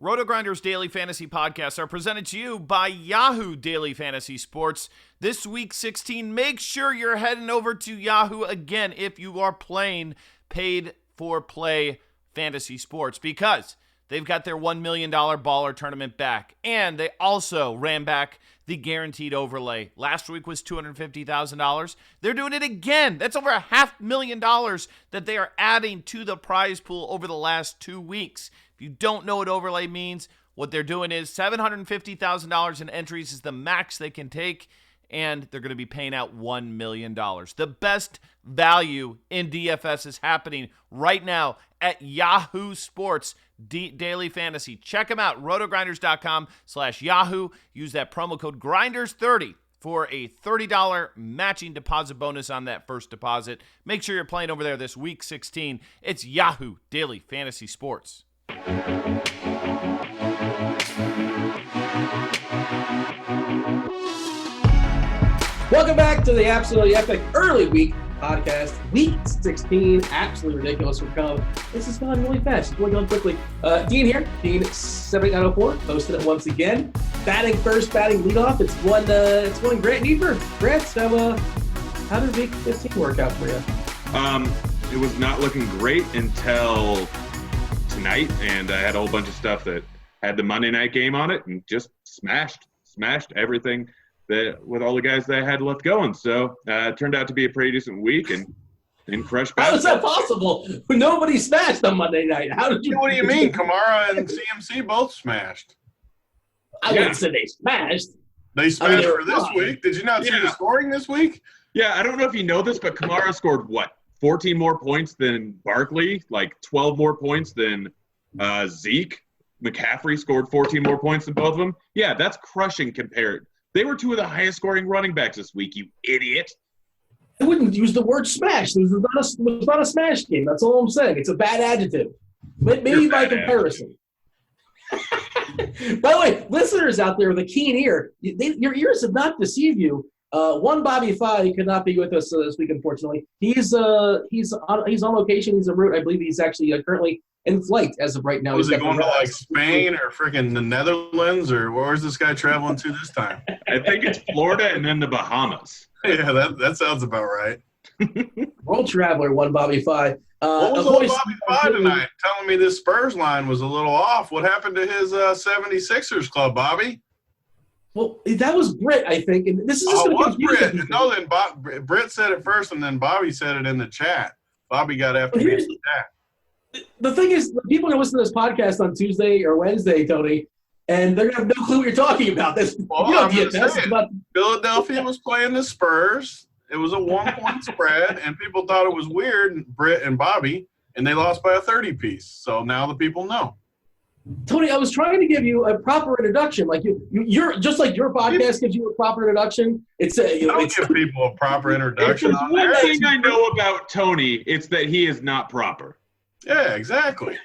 RotoGrinders Daily Fantasy Podcasts are presented to you by Yahoo Daily Fantasy Sports. This week 16, make sure you're heading over to Yahoo again if you are playing paid-for-play fantasy sports, because they've got their $1 million baller tournament back, and they also ran back the guaranteed overlay. Last week was $250,000. They're doing it again. That's over $500,000 that they are adding to the prize pool over the last 2 weeks. If you don't know what overlay means, what they're doing is $750,000 in entries is the max they can take, and they're going to be paying out $1 million. The best value in DFS is happening right now at Yahoo Sports Daily Fantasy. Check them out, rotogrinders.com/Yahoo. Use that promo code GRINDERS30 for a $30 matching deposit bonus on that first deposit. Make sure you're playing over there this week 16. It's Yahoo Daily Fantasy Sports. Welcome back to the absolutely epic early week podcast. Week 16, absolutely ridiculous. This is going really fast. It's going on quickly. Dean here, Dean 7904, hosted it once again. Batting first, batting leadoff. It's one Grant Niebuhr. Grant, how did week 15 work out for you? It was not looking great until tonight, and I had a whole bunch of stuff that had the Monday night game on it, and just smashed everything with all the guys that I had left going. So it turned out to be a pretty decent week and crushed back. How is that possible? Nobody smashed on Monday night. How did you? What do you mean? Kamara and CMC both smashed. I wouldn't say they smashed. They smashed for this week. Did you not see the scoring this week? Yeah, I don't know if you know this, but Kamara scored, 14 more points than Barkley, 12 more points than Zeke. McCaffrey scored 14 more points than both of them. Yeah, that's crushing compared. They were two of the highest scoring running backs this week, you idiot. I wouldn't use the word smash. This was not a smash game. That's all I'm saying. It's a bad adjective. Maybe by comparison. By the way, listeners out there with a keen ear, your ears have not deceived you. One Bobby Fi could not be with us this week, unfortunately. He's on location. He's en route. I believe he's actually currently in flight as of right now. Was he going to Spain or freaking the Netherlands, or where's this guy traveling to this time? I think it's Florida and then the Bahamas. Yeah, that sounds about right. World traveler, one Bobby Fi. What was old Bobby Fi tonight? Telling me this Spurs line was a little off. What happened to his 76ers club, Bobby? Well, that was Britt, I think. And this is just was Britt. No, then Britt said it first, and then Bobby said it in the chat. Bobby got after me in the chat. The thing is, people are going to listen to this podcast on Tuesday or Wednesday, Tony, and they're going to have no clue what you're talking about. Philadelphia was playing the Spurs. It was a 1-point spread, and people thought it was weird, Britt and Bobby, and they lost by a 30-piece. So now the people know. Tony, I was trying to give you a proper introduction. Like you're just like your podcast gives you a proper introduction. Don't give people a proper introduction. If there's one thing I know about Tony, it's that he is not proper. Yeah, exactly.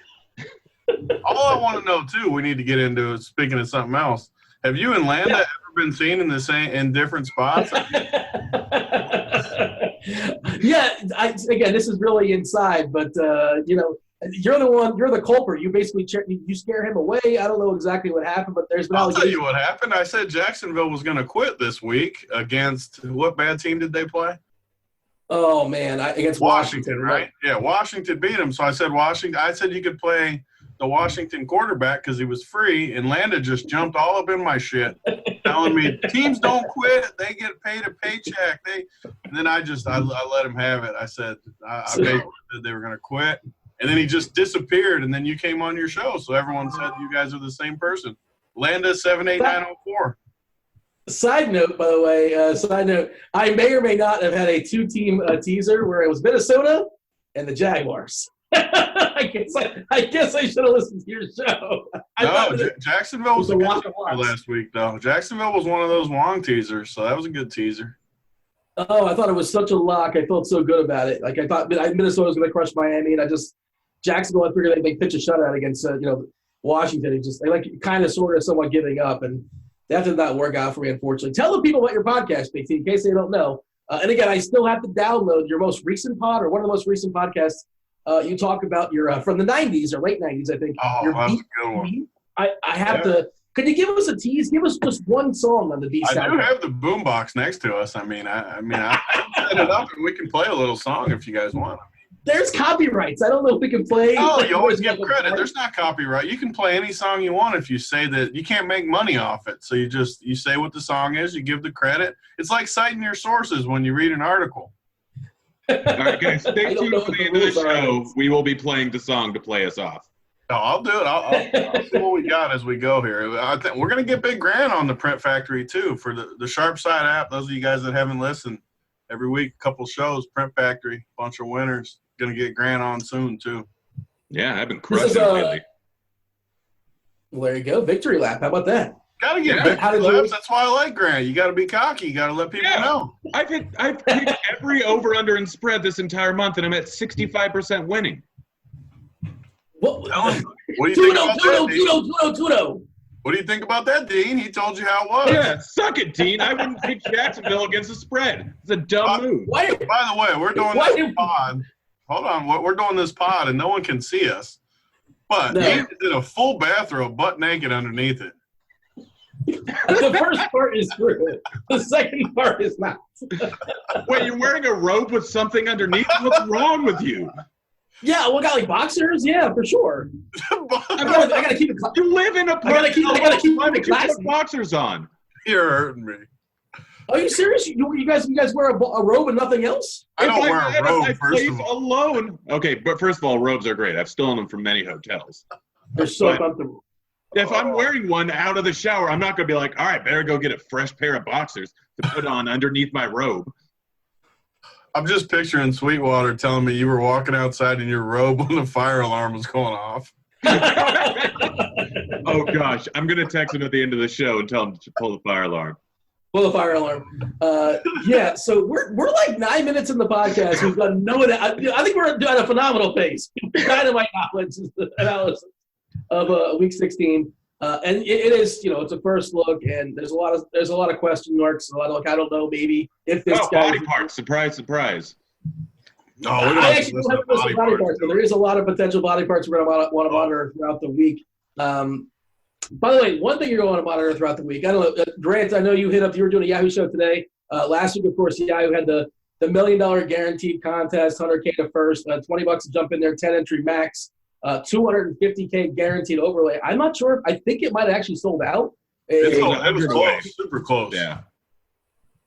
All I want to know too, we need to get into is, speaking of something else. Have you and Landa ever been seen in different spots? Yeah. Again, this is really inside, but you're the culprit. You basically you scare him away. I don't know exactly what happened, but I'll tell you what happened. I said Jacksonville was going to quit this week against what bad team did they play? Oh man, against Washington, right? Yeah, Washington beat them. So I said Washington. I said you could play the Washington quarterback because he was free, and Landa just jumped all up in my shit, telling me teams don't quit; they get paid a paycheck. And then I let him have it. I said I said they were going to quit. And then he just disappeared, and then you came on your show. So everyone said you guys are the same person. Landa 78904. Side note, by the way, I may or may not have had a two-team teaser where it was Minnesota and the Jaguars. I guess I should have listened to your show. Jacksonville was a good teaser last week, though. Jacksonville was one of those long teasers, so that was a good teaser. Oh, I thought it was such a lock. I felt so good about it. Like I thought Minnesota was going to crush Miami, and Jacksonville, I figured they'd pitch a shutout against Washington. Kind of sort of somewhat giving up, and that did not work out for me, unfortunately. Tell the people about your podcast, BigT, in case they don't know. And again, I still have to download your most recent pod, or one of the most recent podcasts. You talk about your from the 90s or late 90s, I think. Oh, that's a good one. I have to. Could you give us a tease? Give us just one song on the D side. I do have the boombox next to us. I set it up and we can play a little song if you guys want. There's copyrights. I don't know if we can play. Oh, you always give credit. There's not copyright. You can play any song you want if you say that you can't make money off it. So you say what the song is, you give the credit. It's like citing your sources when you read an article. All right, guys, stay tuned to the end of the show. We will be playing the song to play us off. No, I'll do it. I'll see what we got as we go here. I think we're going to get Big Grant on the Print Factory, too, for the Sharp Side app. Those of you guys that haven't listened, every week, a couple shows, Print Factory, bunch of winners. Going to get Grant on soon, too. Yeah, I've been crushing it lately. Well, there you go. Victory lap. How about that? Got to get victory laps. That's why I like Grant. You got to be cocky. You got to let people know. I've picked every over-under and spread this entire month, and I'm at 65% winning. What do you think about that, Dean? Tudo. What do you think about that, Dean? He told you how it was. Yeah, suck it, Dean. I wouldn't pick Jacksonville against the spread. It's a dumb move. By the way, we're doing this pod. Hold on. We're doing this pod, and no one can see us. But Dean is in a full bathrobe, butt naked underneath it. The first part is true. The second part is not. Wait, you're wearing a robe with something underneath? What's wrong with you? Yeah, we got like boxers. Yeah, for sure. I gotta keep it. You live in a place. I gotta keep it classy. Put boxers on. You're hurting me. Are you serious? You guys wear a robe and nothing else? I don't wear a robe. First of all, alone. Okay, but first of all, robes are great. I've stolen them from many hotels. They're so comfortable. If I'm wearing one out of the shower, I'm not going to be like, all right, better go get a fresh pair of boxers to put on underneath my robe. I'm just picturing Sweetwater telling me you were walking outside in your robe when the fire alarm was going off. Oh, gosh. I'm going to text him at the end of the show and tell him to pull the fire alarm. Pull the fire alarm. Yeah, so we're like 9 minutes in the podcast. We've got I think we're at a phenomenal pace. Dynamite analysis of Week 16. And it is, it's a first look, and there's a lot of question marks. A lot of I don't know, maybe if this guy body parts. Surprise. No, I actually don't have body parts, but there is a lot of potential body parts we're going to want to monitor throughout the week. By the way, one thing you're going to monitor throughout the week. I don't know, Grant. I know you were doing a Yahoo show today. Last week, of course, Yahoo had the $1 million guaranteed contest, $100K to first, $20 to jump in there, 10 entry max. $250K guaranteed overlay. I'm not sure. I think it might have actually sold out. It was close, super close.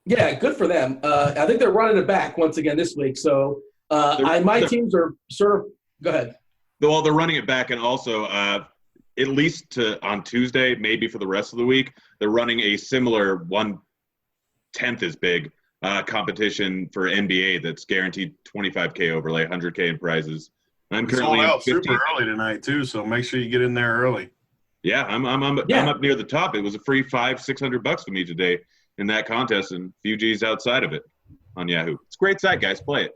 Yeah, good for them. I think they're running it back once again this week. So my teams are sort of – go ahead. Well, they're running it back, and also at least on Tuesday, maybe for the rest of the week, they're running a similar 1/10 as big competition for NBA that's guaranteed $25K overlay, $100K in prizes. I'm currently sold out super early tonight too, so make sure you get in there early. Yeah, I'm up near the top. It was a free $500-$600 for me today in that contest, and a few G's outside of it on Yahoo. It's a great site, guys. Play it.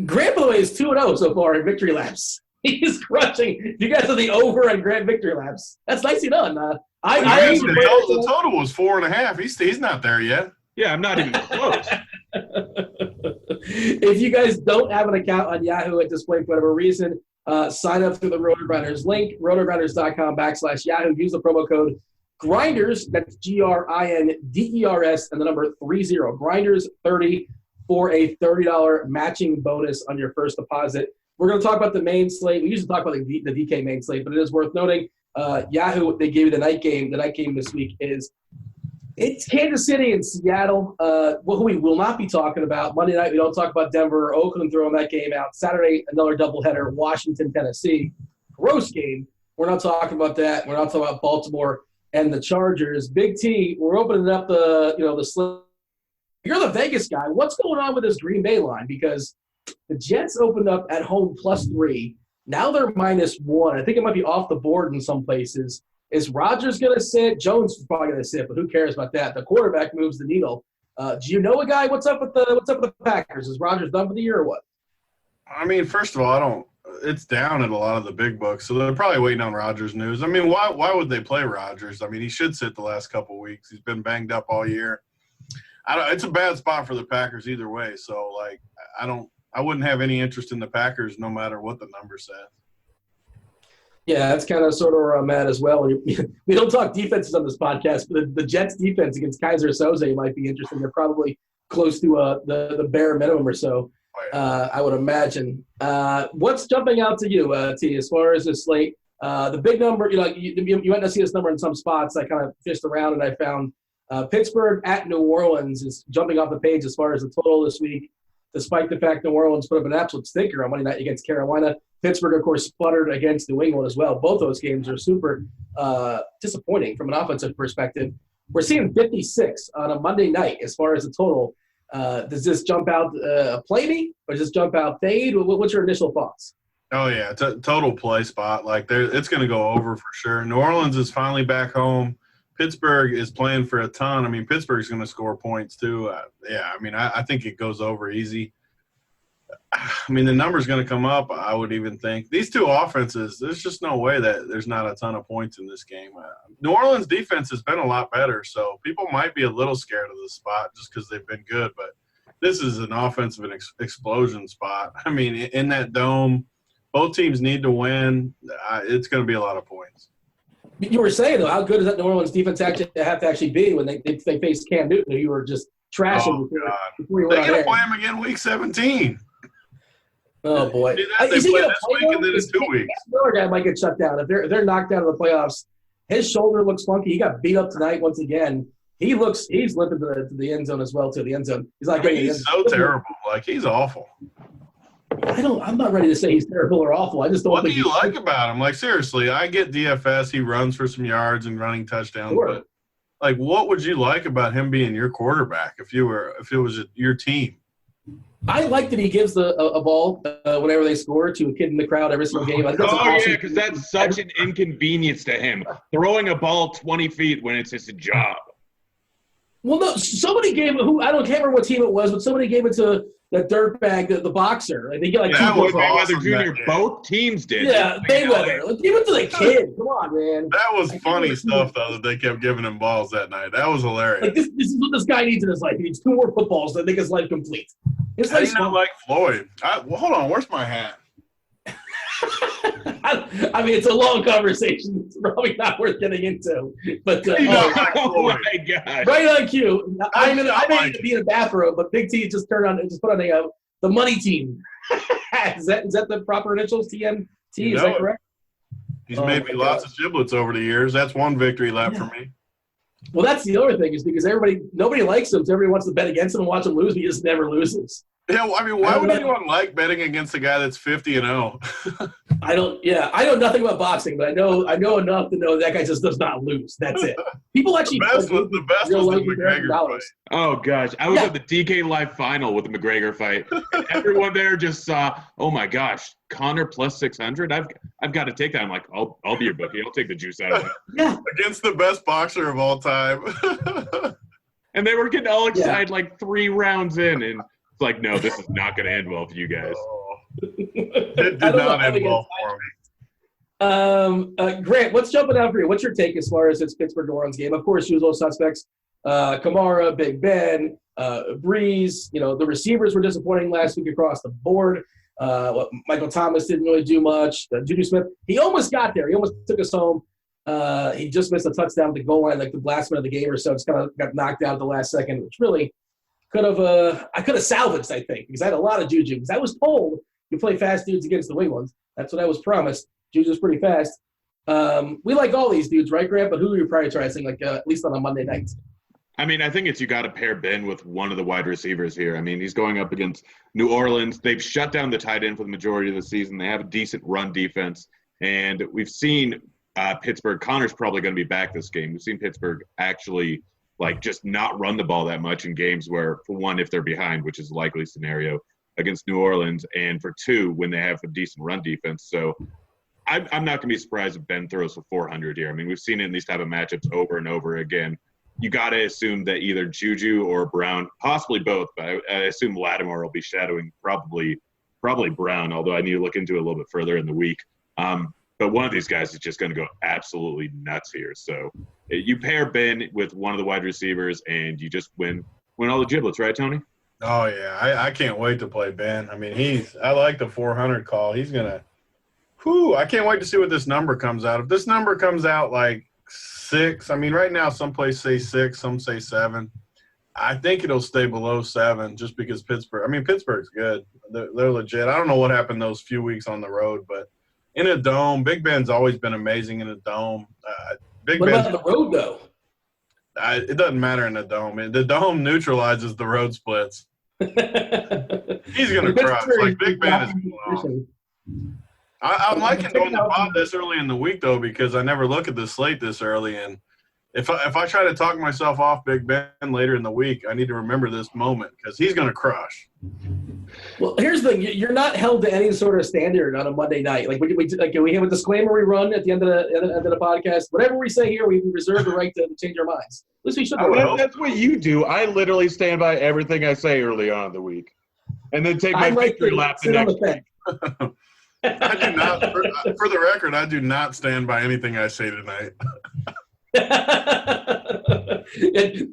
Grant, by the way, is 2-0 so far in victory laps. He's crushing. You guys are the over on Grant victory laps. That's nicely done. The total was 4.5. He's not there yet. Yeah, I'm not even close. If you guys don't have an account on Yahoo at this point for whatever reason, sign up through the RotoGrinders link, rotogrinders.com/Yahoo. Use the promo code Grinders, that's GRINDERS, and the number 30, Grinders30, for a $30 matching bonus on your first deposit. We're going to talk about the main slate. We usually talk about the DK main slate, but it is worth noting Yahoo, they gave you the night game. The night game this week is it's Kansas City and Seattle, who we will not be talking about. Monday night, we don't talk about Denver or Oakland throwing that game out. Saturday, another doubleheader, Washington, Tennessee. Gross game. We're not talking about that. We're not talking about Baltimore and the Chargers. Big T, we're opening up the slate. You're the Vegas guy. What's going on with this Green Bay line? Because the Jets opened up at home +3. Now they're -1. I think it might be off the board in some places. Is Rodgers going to sit? Jones is probably going to sit, but who cares about that? The quarterback moves the needle. Do you know a guy? What's up with the Packers? Is Rodgers done for the year or what? I mean, first of all, it's down at a lot of the big books, so they're probably waiting on Rodgers news. I mean, why would they play Rodgers? I mean, he should sit the last couple of weeks. He's been banged up all year. It's a bad spot for the Packers either way. So, I wouldn't have any interest in the Packers no matter what the number said. Yeah, that's kind of sort of where I'm at as well. We don't talk defenses on this podcast, but the Jets' defense against Kaiser Soze might be interesting. They're probably close to the bare minimum or so, I would imagine. What's jumping out to you, T, as far as this slate? The big number, you might not see this number in some spots. I kind of fished around and I found Pittsburgh at New Orleans is jumping off the page as far as the total this week, despite the fact New Orleans put up an absolute stinker on Monday night against Carolina. Pittsburgh, of course, sputtered against New England as well. Both those games are super disappointing from an offensive perspective. We're seeing 56 on a Monday night as far as the total. Does this jump out play me, or does this jump out fade? What's your initial thoughts? Oh, yeah, total play spot. Like, it's going to go over for sure. New Orleans is finally back home. Pittsburgh is playing for a ton. I mean, Pittsburgh's going to score points too. I think it goes over easy. I mean, the number's going to come up, I would even think. These two offenses, there's just no way that there's not a ton of points in this game. New Orleans' defense has been a lot better, so people might be a little scared of this spot just because they've been good. But this is an offensive explosion spot. I mean, in that dome, both teams need to win. It's going to be a lot of points. You were saying, though, how good does that New Orleans defense have to actually be when they faced Cam Newton, who you were just trashing before you went on air? They got to there. play him again week 17. Oh, boy. They play this week and then in 2 weeks. Another guy might get shut down. If they're knocked out of the playoffs, his shoulder looks funky. He got beat up tonight once again. He's limping to the end zone as well, to the end zone. He's so terrible. Like, he's awful. I'm not ready to say he's terrible or awful. I just don't What think do you like about him? Like, seriously, I get DFS. He runs for some yards and running touchdowns. Sure. But, like, what would you like about him being your quarterback if it was your team? I like that he gives a ball whenever they score to a kid in the crowd every single game. Yeah, because that's such an inconvenience to him. Throwing a ball 20 feet when it's just a job. Well, no, somebody gave it. I can't remember what team it was, but somebody gave it to the dirtbag, the boxer. Like, they get like that two was awesome Mayweather Jr. Both teams did. Yeah, Mayweather. Like, give it to the kid. Come on, man. That was funny stuff, though, that they kept giving him balls that night. That was hilarious. Like, this is what this guy needs in his life. He needs 2 more footballs to make his life complete. How do you not like Floyd? Hold on, where's my hat? I mean, it's a long conversation. It's probably not worth getting into. But oh my gosh. Right on cue. I may be in a bathrobe, but Big T just put on the money team. is that the proper initials? TMT? Is that correct? He's made me lots of giblets over the years. That's one victory lap for me. Well, that's the other thing, is because nobody likes him, so everybody wants to bet against him and watch him lose, but he just never loses. Yeah, I mean, why would anyone like betting against a guy that's 50-0? I know nothing about boxing, but I know enough to know that guy just does not lose. That's it. People actually the best was the McGregor fight. Oh gosh, I was at the DK Live final with the McGregor fight. And everyone there just saw, oh my gosh, Conor plus 600. I've got to take that. I'm like, I'll be your bookie. I'll take the juice out of it. Yeah, against the best boxer of all time. And they were getting all excited like 3 rounds in, and it's like, no, this is not going to end well for you guys. It did not end well for me. Grant, what's jumping out for you? What's your take as far as this Pittsburgh New Orleans game? Of course, usual suspects: Kamara, Big Ben, Breeze. The receivers were disappointing last week across the board. Michael Thomas didn't really do much. Juju Smith, he almost got there. He almost took us home. He just missed a touchdown at the goal line, like the last minute of the game or so. Just kind of got knocked out at the last second, which really I could have salvaged, I think, because I had a lot of Juju. Because I was told you play fast dudes against the New England. That's what I was promised. Juju's pretty fast. We like all these dudes, right, Grant? But who are you prioritizing, at least on a Monday night? I mean, I think you got to pair Ben with one of the wide receivers here. I mean, he's going up against New Orleans. They've shut down the tight end for the majority of the season. They have a decent run defense. And we've seen Pittsburgh. Connor's probably going to be back this game. We've seen Pittsburgh actually – just not run the ball that much in games where, for one, if they're behind, which is a likely scenario against New Orleans, and for 2, when they have a decent run defense. So I'm not going to be surprised if Ben throws for 400 here. I mean, we've seen it in these type of matchups over and over again. You got to assume that either Juju or Brown, possibly both, but I assume Lattimore will be shadowing probably Brown, although I need to look into it a little bit further in the week. But one of these guys is just going to go absolutely nuts here. So you pair Ben with one of the wide receivers, and you just win all the giblets, right, Tony? Oh, yeah. I can't wait to play Ben. I mean, I like the 400 call. He's going to I can't wait to see what this number comes out. If this number comes out like 6, I mean, right now some places say 6, some say 7. I think it'll stay below 7 just because Pittsburgh's good. They're legit. I don't know what happened those few weeks on the road, but in a dome, Big Ben's always been amazing in a dome. What about the road, though? It doesn't matter in a dome. The dome neutralizes the road splits. He's going to crush. Like, Big Ben is going on. I'm liking doing the pod this early in the week, though, because I never look at the slate this early, and if I try to talk myself off Big Ben later in the week, I need to remember this moment because he's going to crush. Well, here's the thing: you're not held to any sort of standard on a Monday night. Like we have a disclaimer we run at the end of the podcast. Whatever we say here, we reserve the right to change our minds. At least we should. That's what you do. I literally stand by everything I say early on in the week, and then take my victory lap the next week. I do not. For the record, I do not stand by anything I say tonight.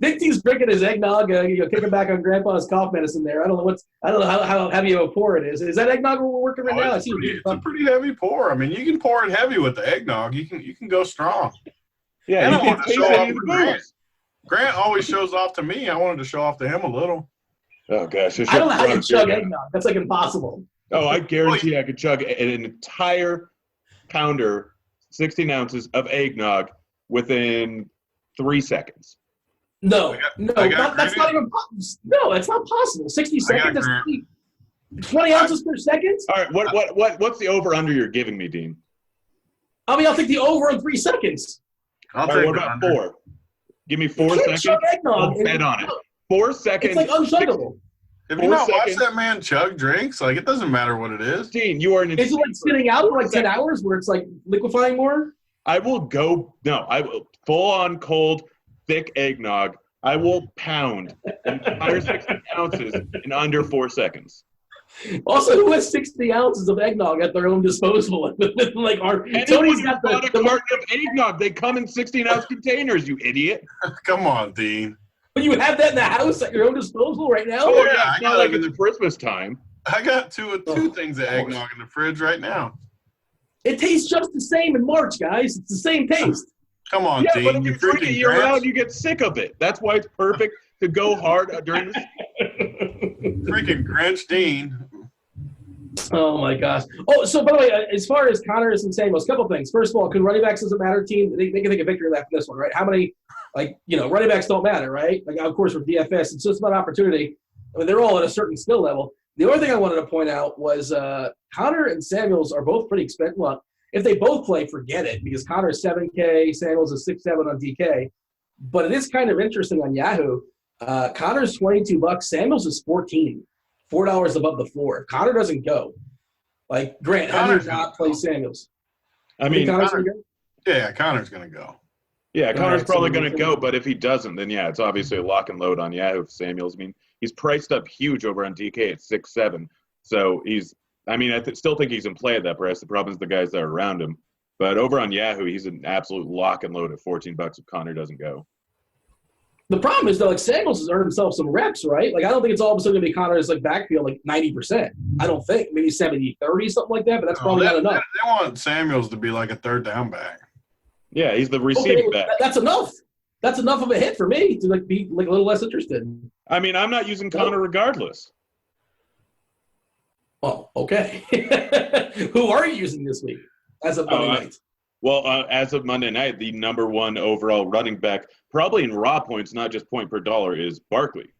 Big T's drinking his eggnog, kicking back on Grandpa's cough medicine there. I don't know how heavy of a pour it is. Is that eggnog we're working right now? It's a pretty heavy pour. I mean, you can pour it heavy with the eggnog. You can go strong. Yeah, and I wanted to show off to Grant. Grant always shows off to me. I wanted to show off to him a little. Oh gosh, I don't know how you chug eggnog. That's like impossible. Oh, I guarantee I could chug an entire pounder, 16 ounces of eggnog within 3 seconds. That's not even possible. No, that's not possible. 60 seconds, 20 ounces per second? All right, what's the over-under you're giving me, Dean? I mean, I'll take the over in 3 seconds. What about 4? Give me 4 seconds. Chug eggnog. I'll bet on it. 4 seconds. It's like unchuggable. Have you not watched that man chug drinks? Like, it doesn't matter what it is. Dean, you are an Is it like sitting out for like 10 hours where it's like liquefying more? I will full on cold, thick eggnog. I will pound an entire 60 ounces in under 4 seconds. Also, who has 60 ounces of eggnog at their own disposal? Like Tony's got a carton of eggnog. They come in 16-ounce containers, you idiot. Come on, Dean. But you have that in the house at your own disposal right now? Oh, yeah. It's not like it's Christmas time. I got two things of eggnog in the fridge right now. It tastes just the same in March, guys. It's the same taste. Come on, Dean. But if you drink it year-round, you get sick of it. That's why it's perfect to go hard during the freaking Grinch, Dean. Oh, my gosh. Oh, so, by the way, as far as Connors and Samuels, a couple things. First of all, can running backs doesn't matter team? They can take a victory lap in this one, right? How many, running backs don't matter, right? Like, of course, with DFS, it's just about opportunity. I mean, they're all at a certain skill level. The other thing I wanted to point out was Connor and Samuels are both pretty expensive. Well, if they both play, forget it, because Connor's $7K, Samuels is $6-7 on DK. But it is kind of interesting on Yahoo. Connor's $22, Samuels is $14, $4 above the floor. If Connor doesn't go, like Grant, how do you not play Samuels? I mean, Connor's going to go. Yeah, Connor's probably going to go, but if he doesn't, then yeah, it's obviously a lock and load on Yahoo for Samuels. I mean, he's priced up huge over on DK at 6-7, so I still think he's in play at that price. The problem is the guys that are around him. But over on Yahoo, he's an absolute lock and load at $14 if Connor doesn't go. The problem is, though, like Samuels has earned himself some reps, right? Like, I don't think it's all of a sudden going to be Connor's backfield 90%. I don't think. Maybe 70-30, something like that, but that's probably not enough. They want Samuels to be like a third down back. Yeah, he's the receiving back. That's enough. That's enough of a hit for me to be a little less interested. I mean, I'm not using Connor regardless. Oh, okay. Who are you using this week as of Monday night? Well, as of Monday night, the number one overall running back, probably in raw points, not just point per dollar, is Barkley.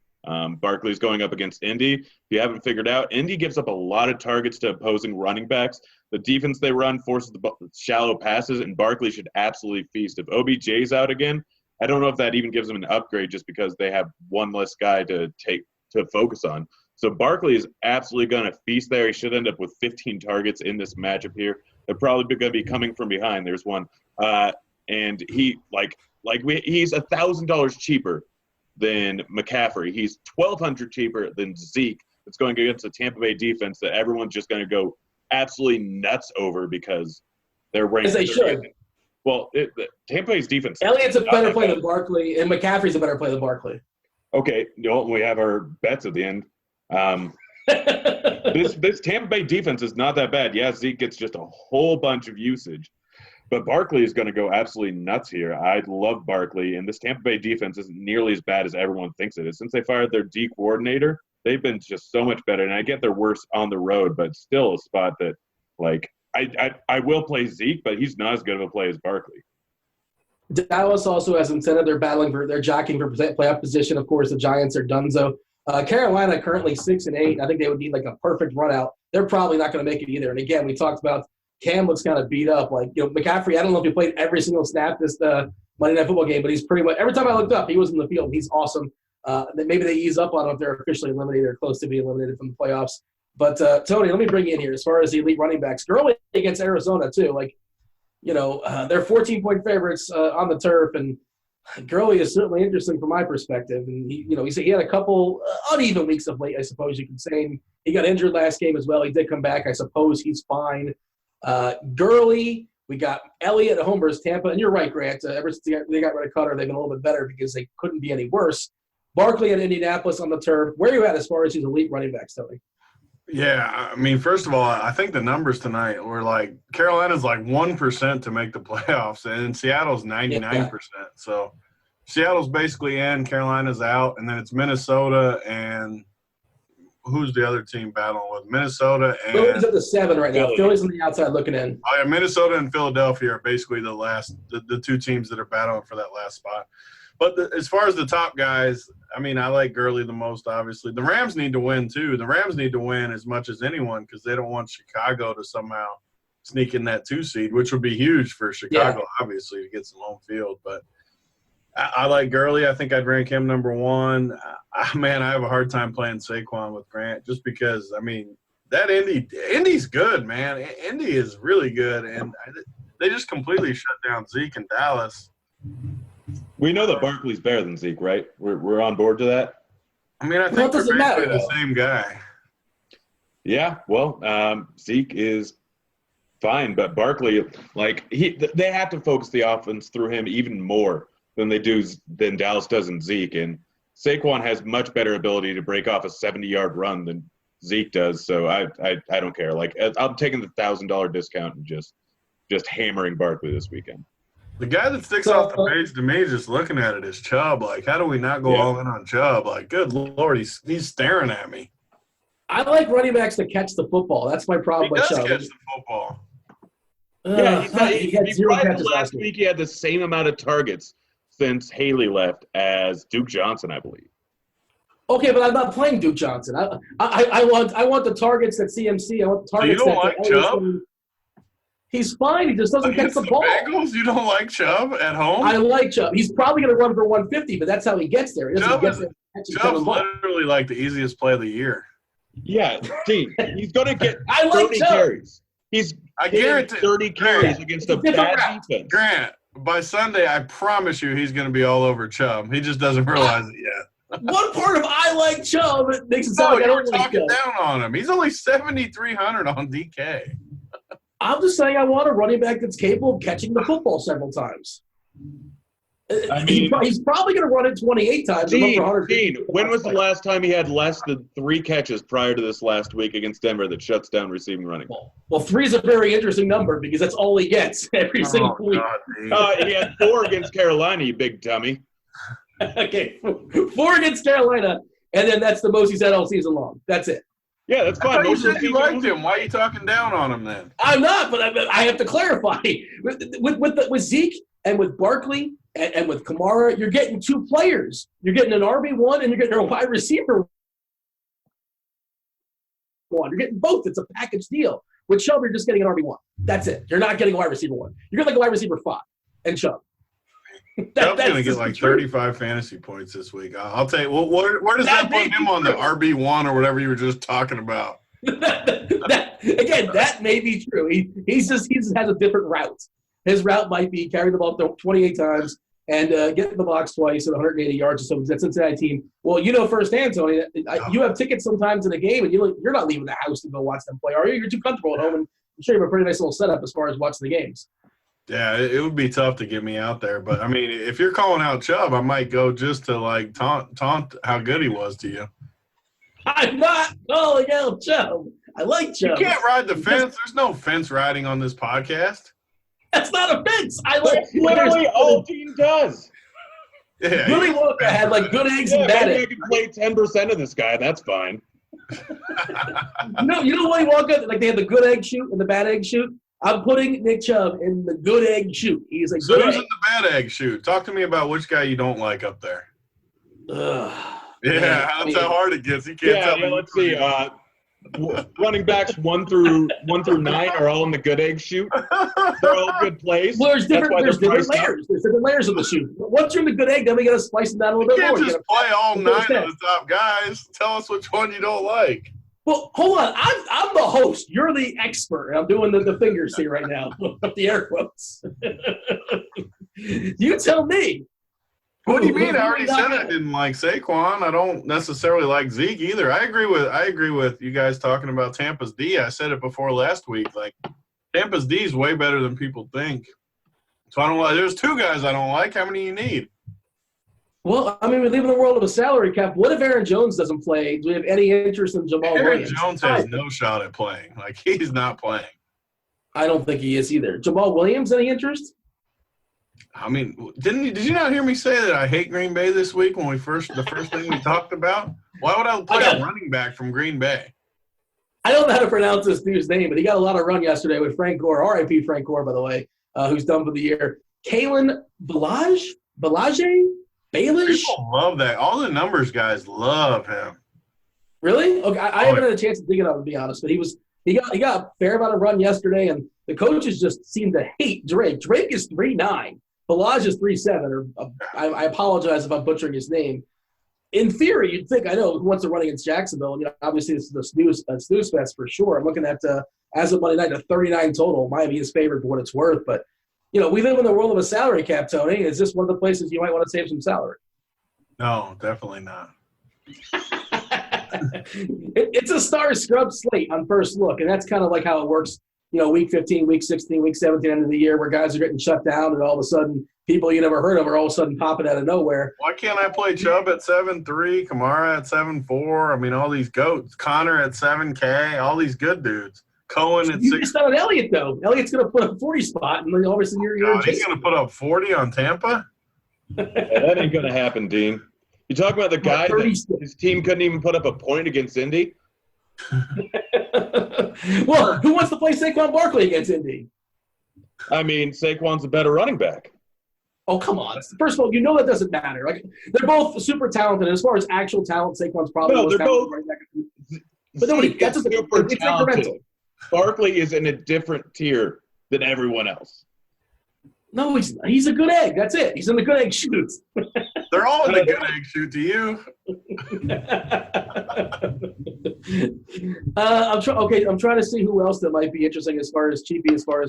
Barkley's going up against Indy. If you haven't figured out, Indy gives up a lot of targets to opposing running backs. The defense they run forces the shallow passes, and Barkley should absolutely feast. If OBJ's out again, I don't know if that even gives them an upgrade just because they have one less guy to focus on. So Barkley is absolutely going to feast there. He should end up with 15 targets in this matchup here. They're probably going to be coming from behind. There's one. And he, he's $1,000 cheaper than McCaffrey. He's $1,200 cheaper than Zeke. It's going against a Tampa Bay defense that everyone's just going to go absolutely nuts over because they're ranked. As they should. Well, Tampa Bay's defense. Elliott's a better play than Barkley, and McCaffrey's a better play than Barkley. Okay, we have our bets at the end. This Tampa Bay defense is not that bad. Yeah, Zeke gets just a whole bunch of usage. But Barkley is going to go absolutely nuts here. I love Barkley, and this Tampa Bay defense isn't nearly as bad as everyone thinks it is. Since they fired their D coordinator, they've been just so much better. And I get they're worse on the road, but still a spot that, like, I will play Zeke, but he's not as good of a play as Barkley. Dallas also has incentive. They're jockeying for playoff position. Of course, the Giants are donezo. Carolina currently 6-8. I think they would need like a perfect run out. They're probably not going to make it either. And again, we talked about Cam looks kind of beat up. Like, McCaffrey, I don't know if he played every single snap this Monday Night Football game, but he's pretty much – every time I looked up, he was in the field. He's awesome. Maybe they ease up on him if they're officially eliminated or close to being eliminated from the playoffs. But, Tony, let me bring you in here as far as the elite running backs. Gurley against Arizona, too. Like, they're 14-point favorites on the turf, and Gurley is certainly interesting from my perspective. And, he had a couple uneven weeks of late, I suppose you could say. He got injured last game as well. He did come back. I suppose he's fine. Gurley, we got Elliott at home versus Tampa. And you're right, Grant. Ever since they got rid of Cutter, they've been a little bit better because they couldn't be any worse. Barkley at Indianapolis on the turf. Where are you at as far as these elite running backs, Tony? Yeah, I mean, first of all, I think the numbers tonight were like Carolina's like 1% to make the playoffs, and Seattle's 99%. Yeah. So Seattle's basically in, Carolina's out, and then it's Minnesota and who's the other team battling with? Minnesota and Philly's at the 7 right now. Philly's on the outside looking in. Oh, yeah, Minnesota and Philadelphia are basically the two teams that are battling for that last spot. But as far as the top guys, I mean, I like Gurley the most, obviously. The Rams need to win, too. The Rams need to win as much as anyone because they don't want Chicago to somehow sneak in that 2 seed, which would be huge for Chicago, obviously, to get some home field. But I like Gurley. I think I'd rank him number 1. Man, I have a hard time playing Saquon with Grant just because, I mean, that Indy's good, man. Indy is really good, and they just completely shut down Zeke in Dallas. We know that Barkley's better than Zeke, right? We're on board to that? I mean, I think they're basically the same guy. Yeah, well, Zeke is fine, but Barkley, like, they have to focus the offense through him even more than Dallas does in Zeke. And Saquon has much better ability to break off a 70-yard run than Zeke does, so I don't care. Like, I'm taking the $1,000 discount and just hammering Barkley this weekend. The guy that sticks off the page to me, just looking at it, is Chubb. Like, how do we not go all in on Chubb? Like, good Lord, he's staring at me. I like running backs to catch the football. That's my problem with Chubb. He does catch the football. He had 0 catches last week. He had the same amount of targets since Haley left as Duke Johnson, I believe. Okay, but I'm not playing Duke Johnson. I want the targets that CMC. I want the targets so you don't like Chubb? He's fine. He just doesn't catch the ball. Bengals, you don't like Chubb at home? I like Chubb. He's probably going to run for 150, but that's how he gets there. Chubb's literally like the easiest play of the year. Yeah, Dean, he's going to get 30 carries. I guarantee 30 carries against a bad defense. Grant, by Sunday, I promise you he's going to be all over Chubb. He just doesn't realize it yet. One part of I like Chubb makes it sound like I don't like talking down on him. He's only 7,300 on DK. I'm just saying I want a running back that's capable of catching the football several times. I mean, he's probably going to run it 28 times. Dean, when was the last time he had less than 3 catches prior to this last week against Denver that shuts down receiving running? Well, 3 is a very interesting number because that's all he gets every single week. He had 4 against Carolina, you big dummy. Okay, 4 against Carolina, and then that's the most he's had all season long. That's it. Yeah, that's fine. You said you liked him. Why are you talking down on him then? I'm not, but I have to clarify. With Zeke and with Barkley and with Kamara, you're getting 2 players. You're getting an RB1 and you're getting a wide receiver 1. You're getting both. It's a package deal. With Chubb, you're just getting an RB1. That's it. You're not getting a wide receiver 1. You're getting like a wide receiver 5 and Chubb. Chubb's going to get like 35 fantasy points this week. I'll tell you. Well, where does that put him on the RB1 or whatever you were just talking about? That may be true. He just has a different route. His route might be carry the ball 28 times and get in the box twice at 180 yards or so. Because that Cincinnati team. Well, you know firsthand, Tony. You have tickets sometimes in a game, and you're not leaving the house to go watch them play, are you? You're too comfortable at home, and I'm sure you have a pretty nice little setup as far as watching the games. Yeah, it would be tough to get me out there. But, I mean, if you're calling out Chubb, I might go just to, like, taunt how good he was to you. I'm not calling out Chubb. I like You Chubb. can't ride the fence. There's no fence riding on this podcast. That's not a fence. I like That's literally all Dean does. Yeah, Willy Wonka had like good eggs and bad Maybe I eggs. can play 10% of this guy. That's fine. You know Willy Wonka, like they had the good egg shoot and the bad egg shoot. I'm putting Nick Chubb in the good egg shoot. He's a So good who's egg. in the bad egg shoot? Talk to me about which guy you don't like up there. Ugh. Yeah, Man, that's how hard it gets. You can't tell me. Let's see. Running backs 1 through 9 are all in the good egg shoot. They're all good plays. Well, there's different That's why they're priced up. layers. There's different layers of the shoot. Once you're in the good egg, then we got to slice them down a little You bit can't more. just play all 9 of the top guys. Tell us which one you don't like. Well, hold on. I'm the host. You're the expert. I'm doing the fingers here right now, the air quotes. You tell me. What do you mean? I already Not said I good. didn't like Saquon. I don't necessarily like Zeke either. I agree with you guys talking about Tampa's D. I said it before last week. Like Tampa's D is way better than people think. So I don't like. There's 2 guys I don't like. How many you need? Well, I mean, we live in the world of a salary cap. What if Aaron Jones doesn't play? Do we have any interest in Jamal Aaron Williams? Jones has no shot at playing. Like he's not playing. I don't think he is either. Jamal Williams, any interest? I mean, did you not hear me say that I hate Green Bay this week when the first thing we talked about? Why would I play a running back from Green Bay? I don't know how to pronounce this dude's name, but he got a lot of run yesterday with Frank Gore, R.I.P. Frank Gore, by the way, who's done for the year. Kalen Ballage? Baelish? People love that. All the numbers guys love him. Really? Okay, I haven't had a chance to dig it up, to be honest, but he got a fair amount of run yesterday, and the coaches just seem to hate Drake. Drake is 3'9". Balaj is 3'7", or I apologize if I'm butchering his name. In theory, you'd think, I know who wants to run against Jacksonville. And, obviously, this is the snooze fest for sure. I'm looking at, as of Monday night, a 39 total. Miami is favored for what it's worth. But, we live in the world of a salary cap, Tony. Is this one of the places you might want to save some salary? No, definitely not. It's a star scrub slate on first look, and that's kind of like how it works. Week 15, week 16, week 17, end of the year, where guys are getting shut down, and all of a sudden, people you never heard of are all of a sudden popping out of nowhere. Why can't I play Chubb at 7'3", Kamara at 7'4"? I mean, all these goats. Connor at 7K, all these good dudes. Cohen at You 6. missed out on Elliott, though. Elliott's going to put up 40 spot, and then all of a sudden you're God, he's going to put up 40 on Tampa? Yeah, that ain't going to happen, Dean. You talking about the guy that his team couldn't even put up a point against Indy? Well, who wants to play Saquon Barkley against Indy? I mean, Saquon's a better running back. Oh, come on. First of all, that doesn't matter. Like, they're both super talented. As far as actual talent, Saquon's probably No, the most they're talented both. running back. But nobody, Zeke that's is just super it's talented. incremental. Barkley is in a different tier than everyone else. No, he's a good egg. That's it. He's in the good egg shoot. They're all in the good egg shoot to you. I'm trying to see who else that might be interesting as far as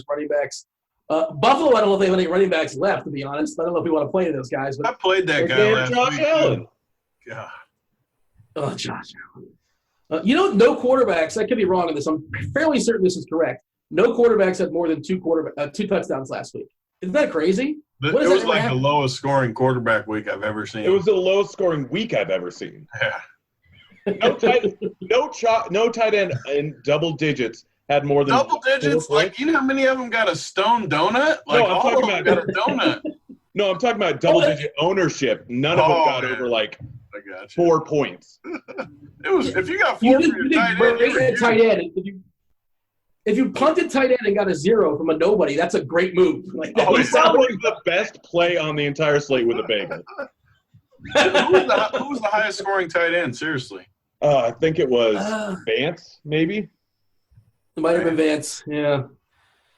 running backs. Buffalo, I don't know if they have any running backs left, to be honest. I don't know if we want to play those guys. I But played that guy And last Josh week. Allen. God. oh, Josh Allen. No quarterbacks. I could be wrong on this. I'm fairly certain this is correct. No quarterbacks had more than two touchdowns last week. Isn't that crazy? It What does was that like happen? the lowest scoring quarterback week I've ever seen. It was the lowest scoring week I've ever seen. Yeah. No tight end in double digits had more than Double digits. 4 Like, points. you know how many of them got a stone donut? Like, I'm all talking of them about- got a donut. No, I'm talking about double digit ownership. None of them Oh, got man. over like I got you. 4 points. It was if you got You 4 did, for your you did tight end, great you were at tight huge. end. If you punted tight end and got a 0 from a nobody, that's a great move. Like, that Oh, was yeah. Probably the best play on the entire slate with a bagel. Who was the highest scoring tight end? Seriously. I think it was Uh, Vance, maybe. It might have been Vance. Yeah.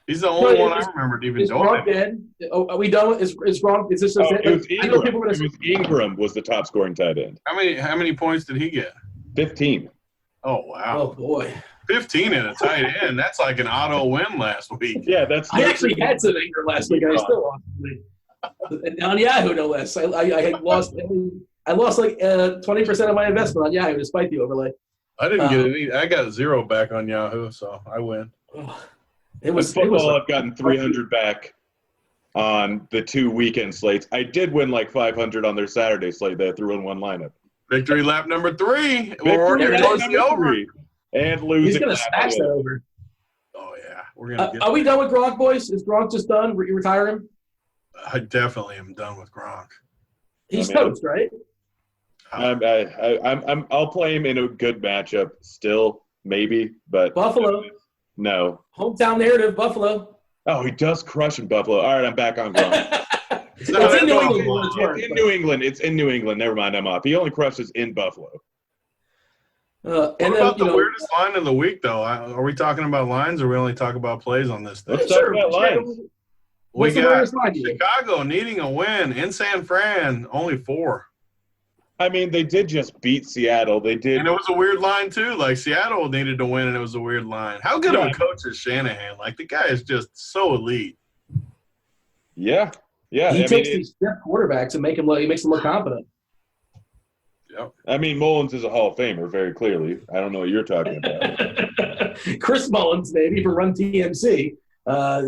He's the only No, one I is- remembered even Is doing Gronk it. dead? Oh, are we done with? Is Gronk? Is this? Oh, it was I know Ingram. people are It gonna. was Ingram was the top scoring tight end. How many points did he get? 15. Oh wow. Oh boy. 15 in a tight end. That's like an auto win last week. Yeah, that's. I actually had some anger last week, and I still lost. And on Yahoo, no less. I had lost. I lost like 20% of my investment on Yahoo, despite the overlay. I didn't get any. I got 0 back on Yahoo, so I win. It With was. football, I've gotten 300 back on the 2 weekend slates. I did win like 500 on their Saturday slate that I threw in one lineup. Victory lap number 3. Victory There lap goes number the over. 3. And losing. He's going to lap smash two. that over. Oh, yeah. We're going to get Are we done with Gronk, boys? Is Gronk just done? You retire him? I definitely am done with Gronk. He's toast, right? I'll play him in a good matchup still, maybe, but Buffalo. No. Hometown narrative, Buffalo. Oh, he does crush in Buffalo. All right, I'm back on Gronk. It's in New England. It's in New England. It's in New England. Never mind, I'm off. He only crushes in Buffalo. What about the weirdest line of the week, though? Are we talking about lines, or we only talk about plays on this thing? Let's talk about lines. We got Chicago needing a win in San Fran, only 4. I mean, they did just beat Seattle. They did. And it was a weird line, too. Like, Seattle needed to win, and it was a weird line. How good of a coach is Shanahan? Like, the guy is just so elite. Yeah. Yeah. He takes these step quarterbacks and makes them look competent. Yep. I mean, Mullins is a Hall of Famer, very clearly. I don't know what you're talking about. Chris Mullins, maybe, for Run TMC. No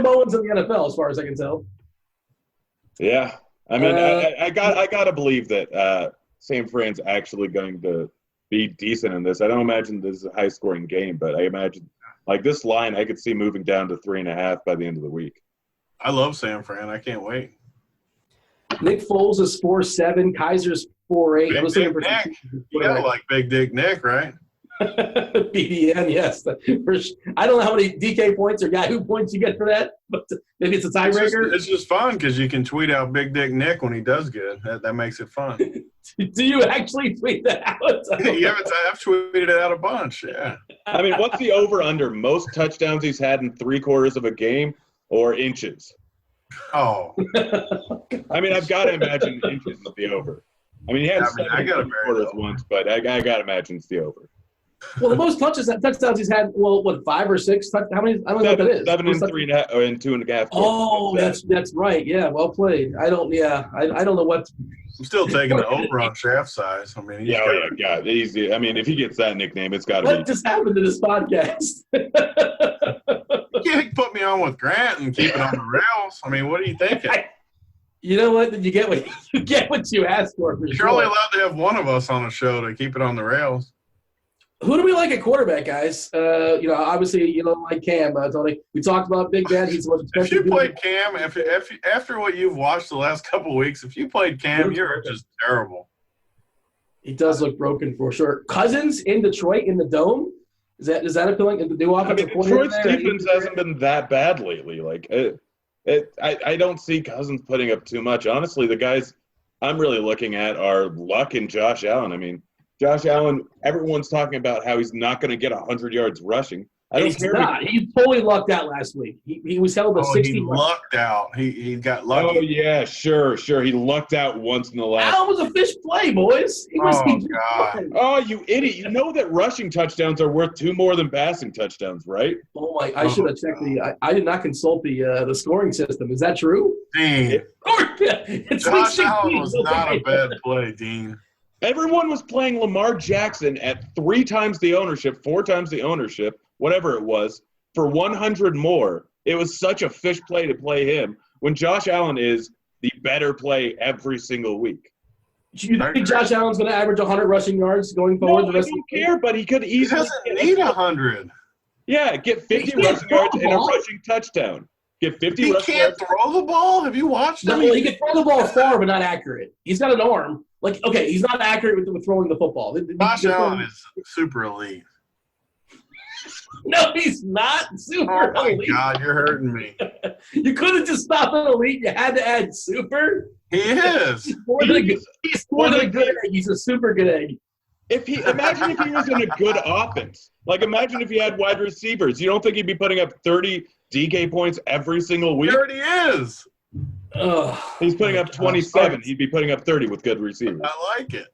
Mullins in the NFL, as far as I can tell. Yeah. I mean, I gotta believe that San Fran's actually going to be decent in this. I don't imagine this is a high-scoring game, but I imagine, like, this line I could see moving down to 3.5 by the end of the week. I love San Fran. I can't wait. Nick Foles is 4.7. Kaiser's 4.8. Big Dick Nick. You gotta like Big Dick Nick, right? BDN, yes. I don't know how many DK points or Yahoo points you get for that, but maybe it's a tiebreaker. It's just fun because you can tweet out Big Dick Nick when he does good. That makes it fun. Do you actually tweet that out? I've tweeted it out a bunch, yeah. I mean, what's the over-under? Most touchdowns he's had in 3/4 of a game or inches? Oh. I mean, I've got to imagine inches is the over. I mean, he had 7 quarters once, but I got to imagine it's the over. Well, the most touchdowns he's had, 5 or 6? How many? I don't know what that is. 7 and 3.5 or in 2.5. Oh, that's right. Yeah, well played. I don't know what. I'm still taking the over on shaft size. I mean, easy. I mean, if he gets that nickname, it's got to be. What just happened to this podcast? You can't put me on with Grant and keep it on the rails. I mean, what are you thinking? You know what? You get what you asked for. You're only allowed to have one of us on a show to keep it on the rails. Who do we like at quarterback, guys? Obviously, you don't like Cam, Tony. We talked about Big Ben. He's the most expensive. If you played Cam, after what you've watched the last couple of weeks, if you played Cam, you're just terrible. He does look broken for sure. Cousins in Detroit in the Dome. Is that appealing? The new offensive Detroit's defense hasn't been that bad lately. Like I don't see Cousins putting up too much. Honestly, the guys I'm really looking at are Luck and Josh Allen. I mean, Josh Allen, everyone's talking about how he's not going to get 100 yards rushing. He's not. He fully lucked out last week. He was held to 60. He lucked out. He got lucky. Oh, yeah, sure. He lucked out once in the last. Allen was a fish play, boys. God. Oh, you idiot. You know that rushing touchdowns are worth 2 more than passing touchdowns, right? Oh, my. I should have checked I did not consult the scoring system. Is that true? Dean. Josh Allen was not a bad play, Dean. Everyone was playing Lamar Jackson at 3 times the ownership, 4 times the ownership, whatever it was, for 100 more. It was such a fish play to play him when Josh Allen is the better play every single week. Do you think Josh Allen's going to average 100 rushing yards going forward? No, I don't care, but he could easily. He doesn't need 100. Yeah, get 50 rushing yards and a rushing touchdown. Get 50 He rushing can't yards. throw the ball? Have you watched him? No, he can throw the ball far, but not accurate. He's got an arm. Like, okay, he's not accurate with throwing the football. Josh Allen is super elite. No, he's not super elite. Oh, my God, you're hurting me. You couldn't just stop at elite. You had to add super. He is. He's more than a good egg. He's a super good egg. Imagine if he was in a good offense. Like, imagine if he had wide receivers. You don't think he'd be putting up 30 DK points every single week? He already is. He's putting up 27. He'd be putting up 30 with good receivers. I like it.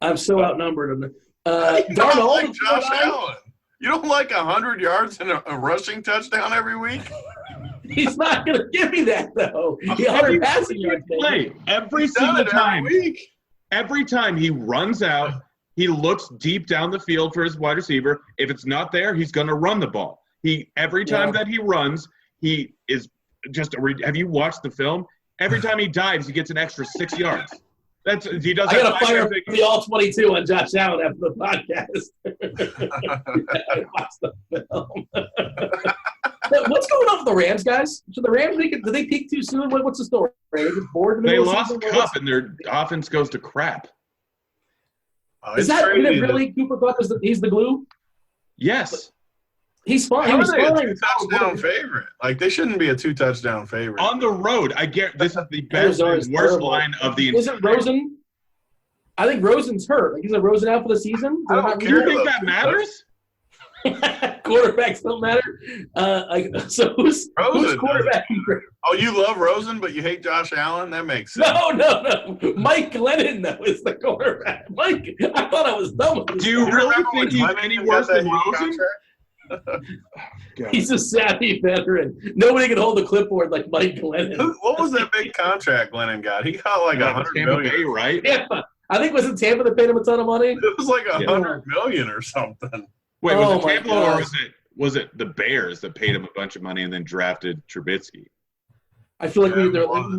I'm so outnumbered. You don't like Josh Allen. You don't like 100 yards and a rushing touchdown every week? He's not going to give me that, though. He 100 passing yards. Every single time. Every time he runs out, he looks deep down the field for his wide receiver. If it's not there, he's going to run the ball. Every time that he runs, he is just – have you watched the film? Every time he dives, he gets an extra 6 yards. He does. I got to fire up the all 22 on Josh Allen after the podcast. I watched the film. What's going on with the Rams, guys? So the Rams, did they peak too soon? What's the story? They lost Cup, and their offense goes to crap. Is that really Cooper Kupp? He's the glue? Yes. He's fine. How He was are they a fine. 2-touchdown favorite? Like, they shouldn't be a 2-touchdown favorite. On the road, I get this is the best and worst line of the entire. Isn't Rosen? I think Rosen's hurt. Like, isn't Rosen out for the season? I don't care. You think that matters? Quarterbacks don't matter. So who's quarterback? Oh, you love Rosen, but you hate Josh Allen? That makes sense. No. Mike Glennon, though, is the quarterback. Mike, I thought I was dumb. Do you really think he's any worse than Rosen? He's a savvy veteran. Nobody can hold the clipboard like Mike Glennon. What was that big contract Glennon got? He got like $100 million, Bay, right? Tampa. I think was it Tampa that paid him a ton of money? It was like $100 million or something. Wait, was it Tampa or was it the Bears that paid him a bunch of money and then drafted Trubisky? I feel like we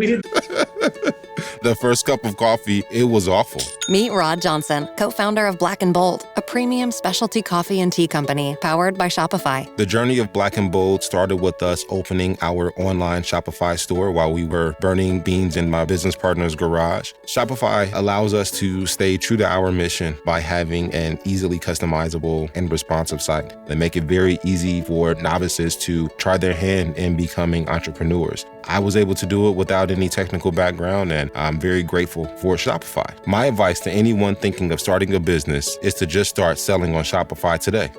did. The first cup of coffee, it was awful. Meet Rod Johnson, co-founder of Black & Bold, a premium specialty coffee and tea company powered by Shopify. The journey of Black & Bold started with us opening our online Shopify store while we were burning beans in my business partner's garage. Shopify allows us to stay true to our mission by having an easily customizable and responsive site. They make it very easy for novices to try their hand in becoming entrepreneurs. I was able to do it without any technical background, and I'm very grateful for Shopify. My advice to anyone thinking of starting a business is to just start selling on Shopify today.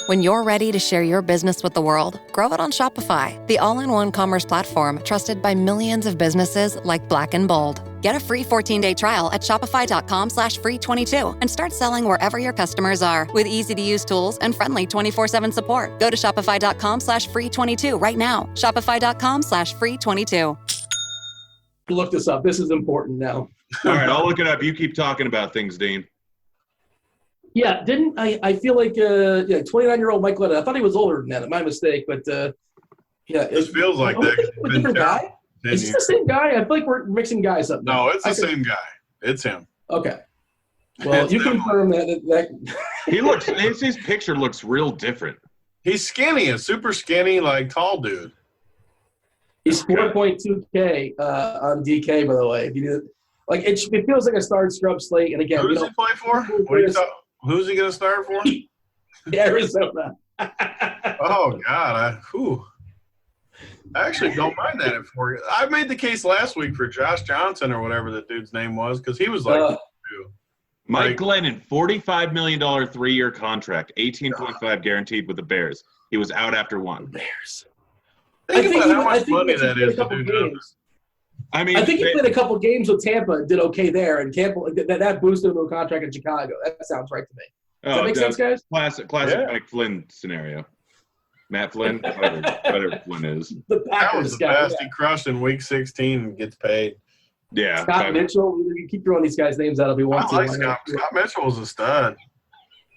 When you're ready to share your business with the world, grow it on Shopify, the all-in-one commerce platform trusted by millions of businesses like Black & Bold. Get a free 14-day trial at shopify.com/free22 and start selling wherever your customers are with easy-to-use tools and friendly 24/7 support. Go to shopify.com/free22 right now. Shopify.com/free22. Look this up. This is important now. All right, I'll look it up. You keep talking about things, Dean. Yeah, didn't I feel like 29-year-old Mike Glennon. I thought he was older than that. My mistake, but It feels like that. A different guy? Is this the same guy? I feel like we're mixing guys up now. No, it's the same guy. It's him. Okay. Well, you confirm that He looks. His picture looks real different. He's skinny, a super skinny, like tall dude. he's 4.2K on DK, by the way. If you did, like it feels like a started scrub slate. And again, who does he play for? Who's he going to start for? Arizona. Oh God, I actually don't mind that for you. I made the case last week for Josh Johnson or whatever the dude's name was because he was like Mike Glennon, $45 million 3-year contract, 18.5 guaranteed with the Bears. He was out after one. Bears. Think about how much money that is to do numbers. I mean, I think he played a couple games with Tampa and did okay there, and Tampa that boosted him to a contract in Chicago. That sounds right to me. Does that make sense, guys? Classic Mike Flynn scenario. Matt Flynn, whatever Flynn is. That was the best. He crushed in Week 16 and gets paid. Yeah. Scott Mitchell. You keep throwing these guys' names out if he wants to. Scott Mitchell was a stud.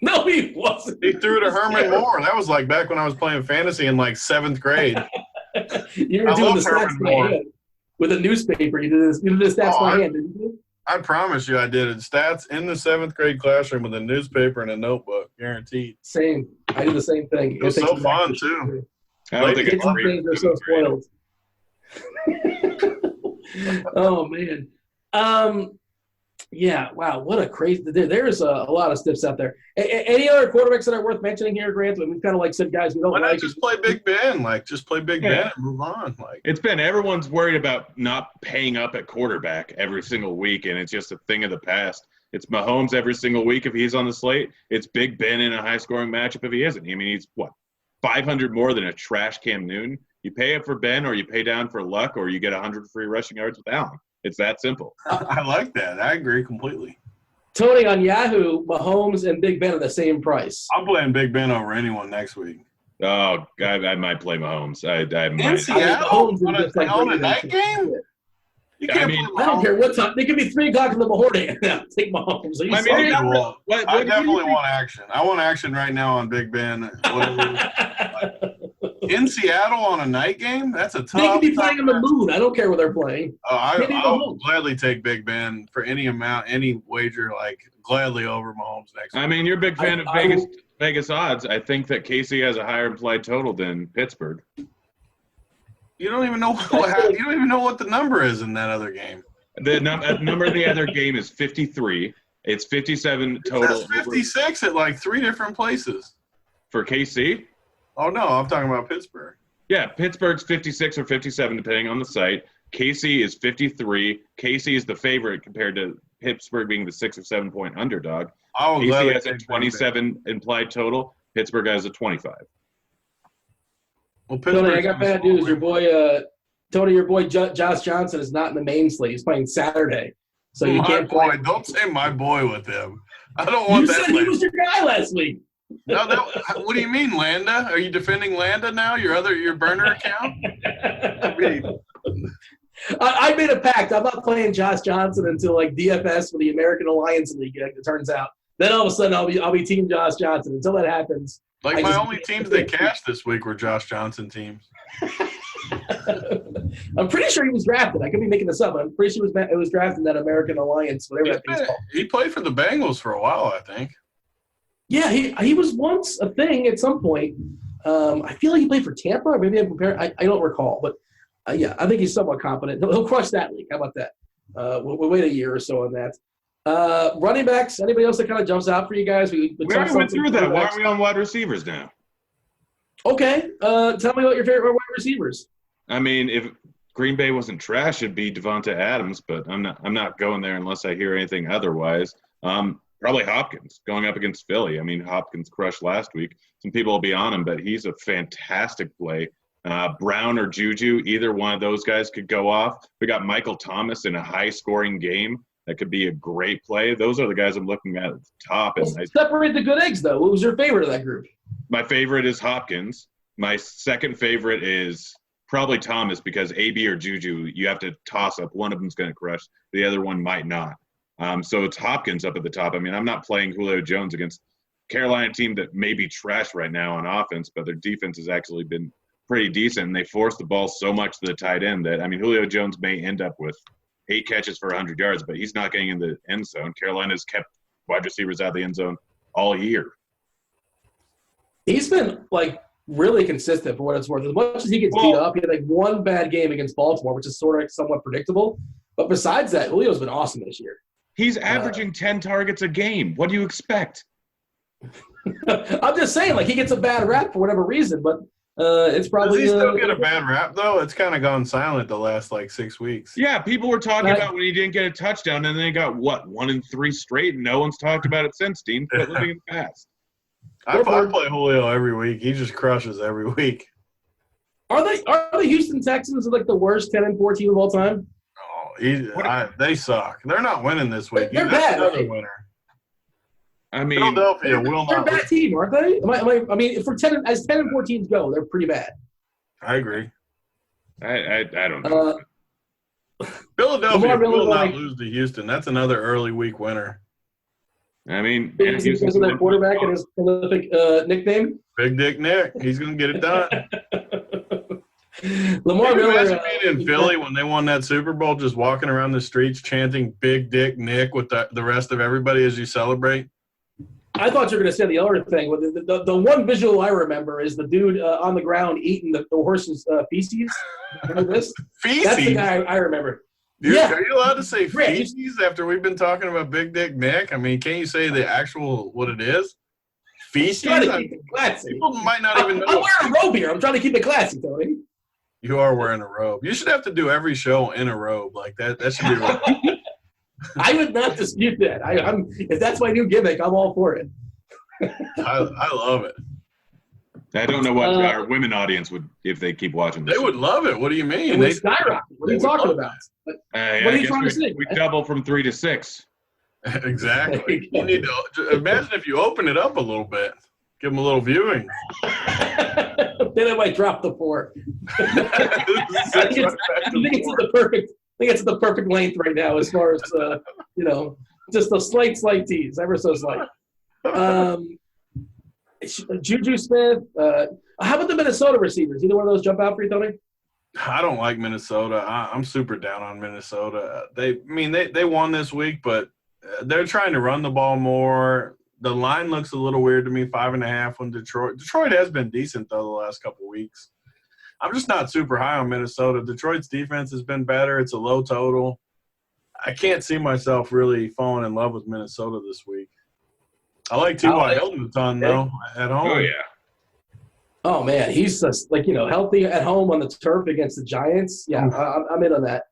No, he wasn't. He threw to Herman Moore. That was like back when I was playing fantasy in like 7th grade. You were doing the stats by hand with a newspaper. You did the stats by hand, didn't you? I promise you I did it. Stats in the 7th grade classroom with a newspaper and a notebook, guaranteed. Same. I did the same thing. It was so fun, too. I don't think things are so spoiled. Oh, man. Yeah, wow, what a crazy – there's a lot of stiffs out there. Any other quarterbacks that are worth mentioning here, Grant? We've kind of like said, guys, we don't Why not like – just play Big Ben? Just play Big Ben and move on. It's been – everyone's worried about not paying up at quarterback every single week, and it's just a thing of the past. It's Mahomes every single week if he's on the slate. It's Big Ben in a high-scoring matchup if he isn't. I mean, he's, 500 more than a trash Cam Newton? You pay up for Ben or you pay down for Luck or you get 100 free rushing yards with Allen. It's that simple. I like that. I agree completely. Tony, on Yahoo, Mahomes and Big Ben are the same price. I'm playing Big Ben over anyone next week. Oh, I might play Mahomes. I might. In Seattle? On a night game? You can't I don't care what time. It could be 3 o'clock in the morning. Take Mahomes. I definitely want action. I want action right now on Big Ben. In Seattle on a night game? That's a tough. They could be playing on the moon. I don't care where they're playing. I'll gladly take Big Ben for any amount, any wager, like gladly over Mahomes next week. I mean, you're a big fan of Vegas odds. I think that KC has a higher implied total than Pittsburgh. You don't even know what the number is in that other game. The number in the other game is 53. It's 57 total. That's 56 at like 3 different places. For KC? Oh, no, I'm talking about Pittsburgh. Yeah, Pittsburgh's 56 or 57, depending on the site. KC is 53. KC is the favorite compared to Pittsburgh being the 6 or 7 point underdog. KC has a 27 implied total. Pittsburgh has a 25. Well, Tony, I got bad news. Your boy Josh Johnson is not in the main slate. He's playing Saturday, so you can't play. Don't say my boy with him. I don't want that. You said he was your guy last week. No, what do you mean, Landa? Are you defending Landa now? Your burner account? I made a pact. I'm not playing Josh Johnson until like DFS for the American Alliance League. It turns out. Then all of a sudden I'll be team Josh Johnson. Until that happens. Like my only teams they cashed this week were Josh Johnson teams. I'm pretty sure he was drafted. I could be making this up, but I'm pretty sure it was drafted in that American Alliance, whatever that thing's called. He played for the Bengals for a while, I think. Yeah, he was once a thing at some point. I feel like he played for Tampa, or maybe I'm comparing. I don't recall, but yeah, I think he's somewhat competent. He'll crush that league. How about that? We'll wait a year or so on that. Running backs, anybody else that kind of jumps out for you guys? We already went through that. Why are we on wide receivers now? Okay. Tell me about your favorite wide receivers. I mean, if Green Bay wasn't trash, it'd be Devonta Adams, but I'm not going there unless I hear anything otherwise. Probably Hopkins going up against Philly. I mean, Hopkins crushed last week. Some people will be on him, but he's a fantastic play. Brown or Juju, either one of those guys could go off. We got Michael Thomas in a high-scoring game. That could be a great play. Those are the guys I'm looking at the top. And separate the good eggs, though. What was your favorite of that group? My favorite is Hopkins. My second favorite is probably Thomas because AB or Juju, you have to toss up. One of them's going to crush. The other one might not. So it's Hopkins up at the top. I mean, I'm not playing Julio Jones against Carolina team that may be trash right now on offense, but their defense has actually been pretty decent. And they force the ball so much to the tight end that, I mean, Julio Jones may end up with 8 catches for 100 yards, but he's not getting in the end zone. Carolina's kept wide receivers out of the end zone all year. He's been, like, really consistent for what it's worth. As much as he gets beat up, he had, like, one bad game against Baltimore, which is sort of somewhat predictable. But besides that, Julio's been awesome this year. He's averaging 10 targets a game. What do you expect? I'm just saying, like, he gets a bad rap for whatever reason, but it's probably – Does he still get a bad rap, though? It's kind of gone silent the last, like, 6 weeks. Yeah, people were talking about when he didn't get a touchdown, and then they got, 1 and 3 straight, and no one's talked about it since, Dean. Quit living in the past. I play Julio every week. He just crushes every week. Are the Houston Texans like the worst 10-4 team of all time? Oh, they suck. They're not winning this week. They're bad. Another winner. I mean, Philadelphia will not. They're a bad team, aren't they? I mean, for 10-4 teams go, they're pretty bad. I agree. I don't know. Philadelphia will not lose to Houston. That's another early week winner. I mean, because of that quarterback and his prolific nickname. Big Dick Nick. He's going to get it done. Lamar Miller. Imagine being in Philly when they won that Super Bowl, just walking around the streets chanting "Big Dick Nick" with the rest of everybody as you celebrate. I thought you were going to say the other thing. The one visual I remember is the dude on the ground eating the horse's feces. Remember this? Feces? That's the guy I remember. Dude, yeah. Are you allowed to say feces after we've been talking about Big Dick Nick? I mean, can't you say the actual what it is? Feces? People might not even know. I'm wearing a robe here. I'm trying to keep it classy, Tony. You are wearing a robe. You should have to do every show in a robe like that. That should be right. I would not dispute that. If that's my new gimmick, I'm all for it. I love it. I don't know what our women audience would if they keep watching this. They would love it. What do you mean? It would skyrocket. What are you talking about? What are you trying to say? We double from 3 to 6. Exactly. You need to imagine if you open it up a little bit. Give them a little viewing. Then I might drop the 4. I think it's the perfect length right now as far as just a slight tease, ever so slight. Juju Smith, How about the Minnesota receivers? Either one of those jump out for you, Tony? I don't like Minnesota. I'm super down on Minnesota. They won this week, but they're trying to run the ball more. The line looks a little weird to me, 5.5 on Detroit. Detroit has been decent, though, the last couple of weeks. I'm just not super high on Minnesota. Detroit's defense has been better. It's a low total. I can't see myself really falling in love with Minnesota this week. I like T.Y. Hilton a ton, though, at home. Oh, yeah. Oh, man, he's just, healthy at home on the turf against the Giants. Yeah, I'm in on that.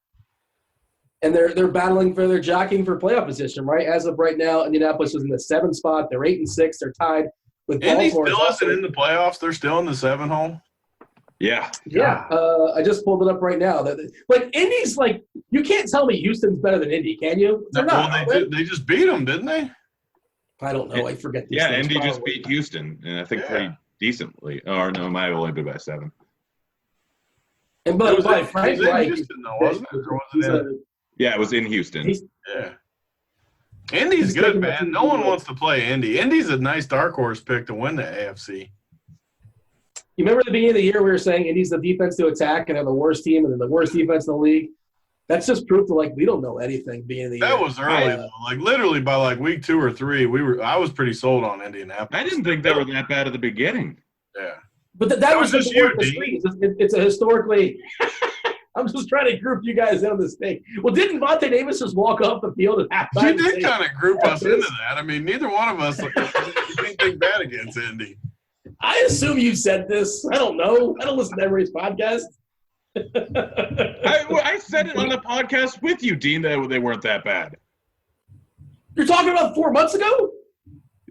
And they're battling for their jockeying for playoff position, right? As of right now, Indianapolis is in the 7th spot. They're 8-6. They're tied with Baltimore. Indy still isn't in the playoffs. They're still in the 7 hole. Yeah. Yeah. I just pulled it up right now. Indy's you can't tell me Houston's better than Indy, can you? They're not. They just beat them, didn't they? I don't know. I forget these things. Indy just beat Houston, and I think pretty decently. Or no, it might have only been by 7. And but Frank Reich, Houston, though, wasn't it? Or was it in? Yeah, it was in Houston. Yeah. Indy's good, man. No one wants to play Indy. Indy's a nice dark horse pick to win the AFC. You remember at the beginning of the year we were saying Indy's the defense to attack and they're the worst team and they're the worst defense in the league? That's just proof that we don't know anything beginning of the year. That was early, though. Literally by week 2 or 3, I was pretty sold on Indianapolis. I didn't think they were that bad at the beginning. Yeah. But that was just you, Dean. It's a historically – I'm just trying to group you guys in on this thing. Well, didn't Vontae Davis just walk off the field at halftime? You did kind of group us into that. I mean, neither one of us did anything bad against Indy. I assume you said this. I don't know. I don't listen to everybody's podcast. I said it on the podcast with you, Dean, that they weren't that bad. You're talking about 4 months ago?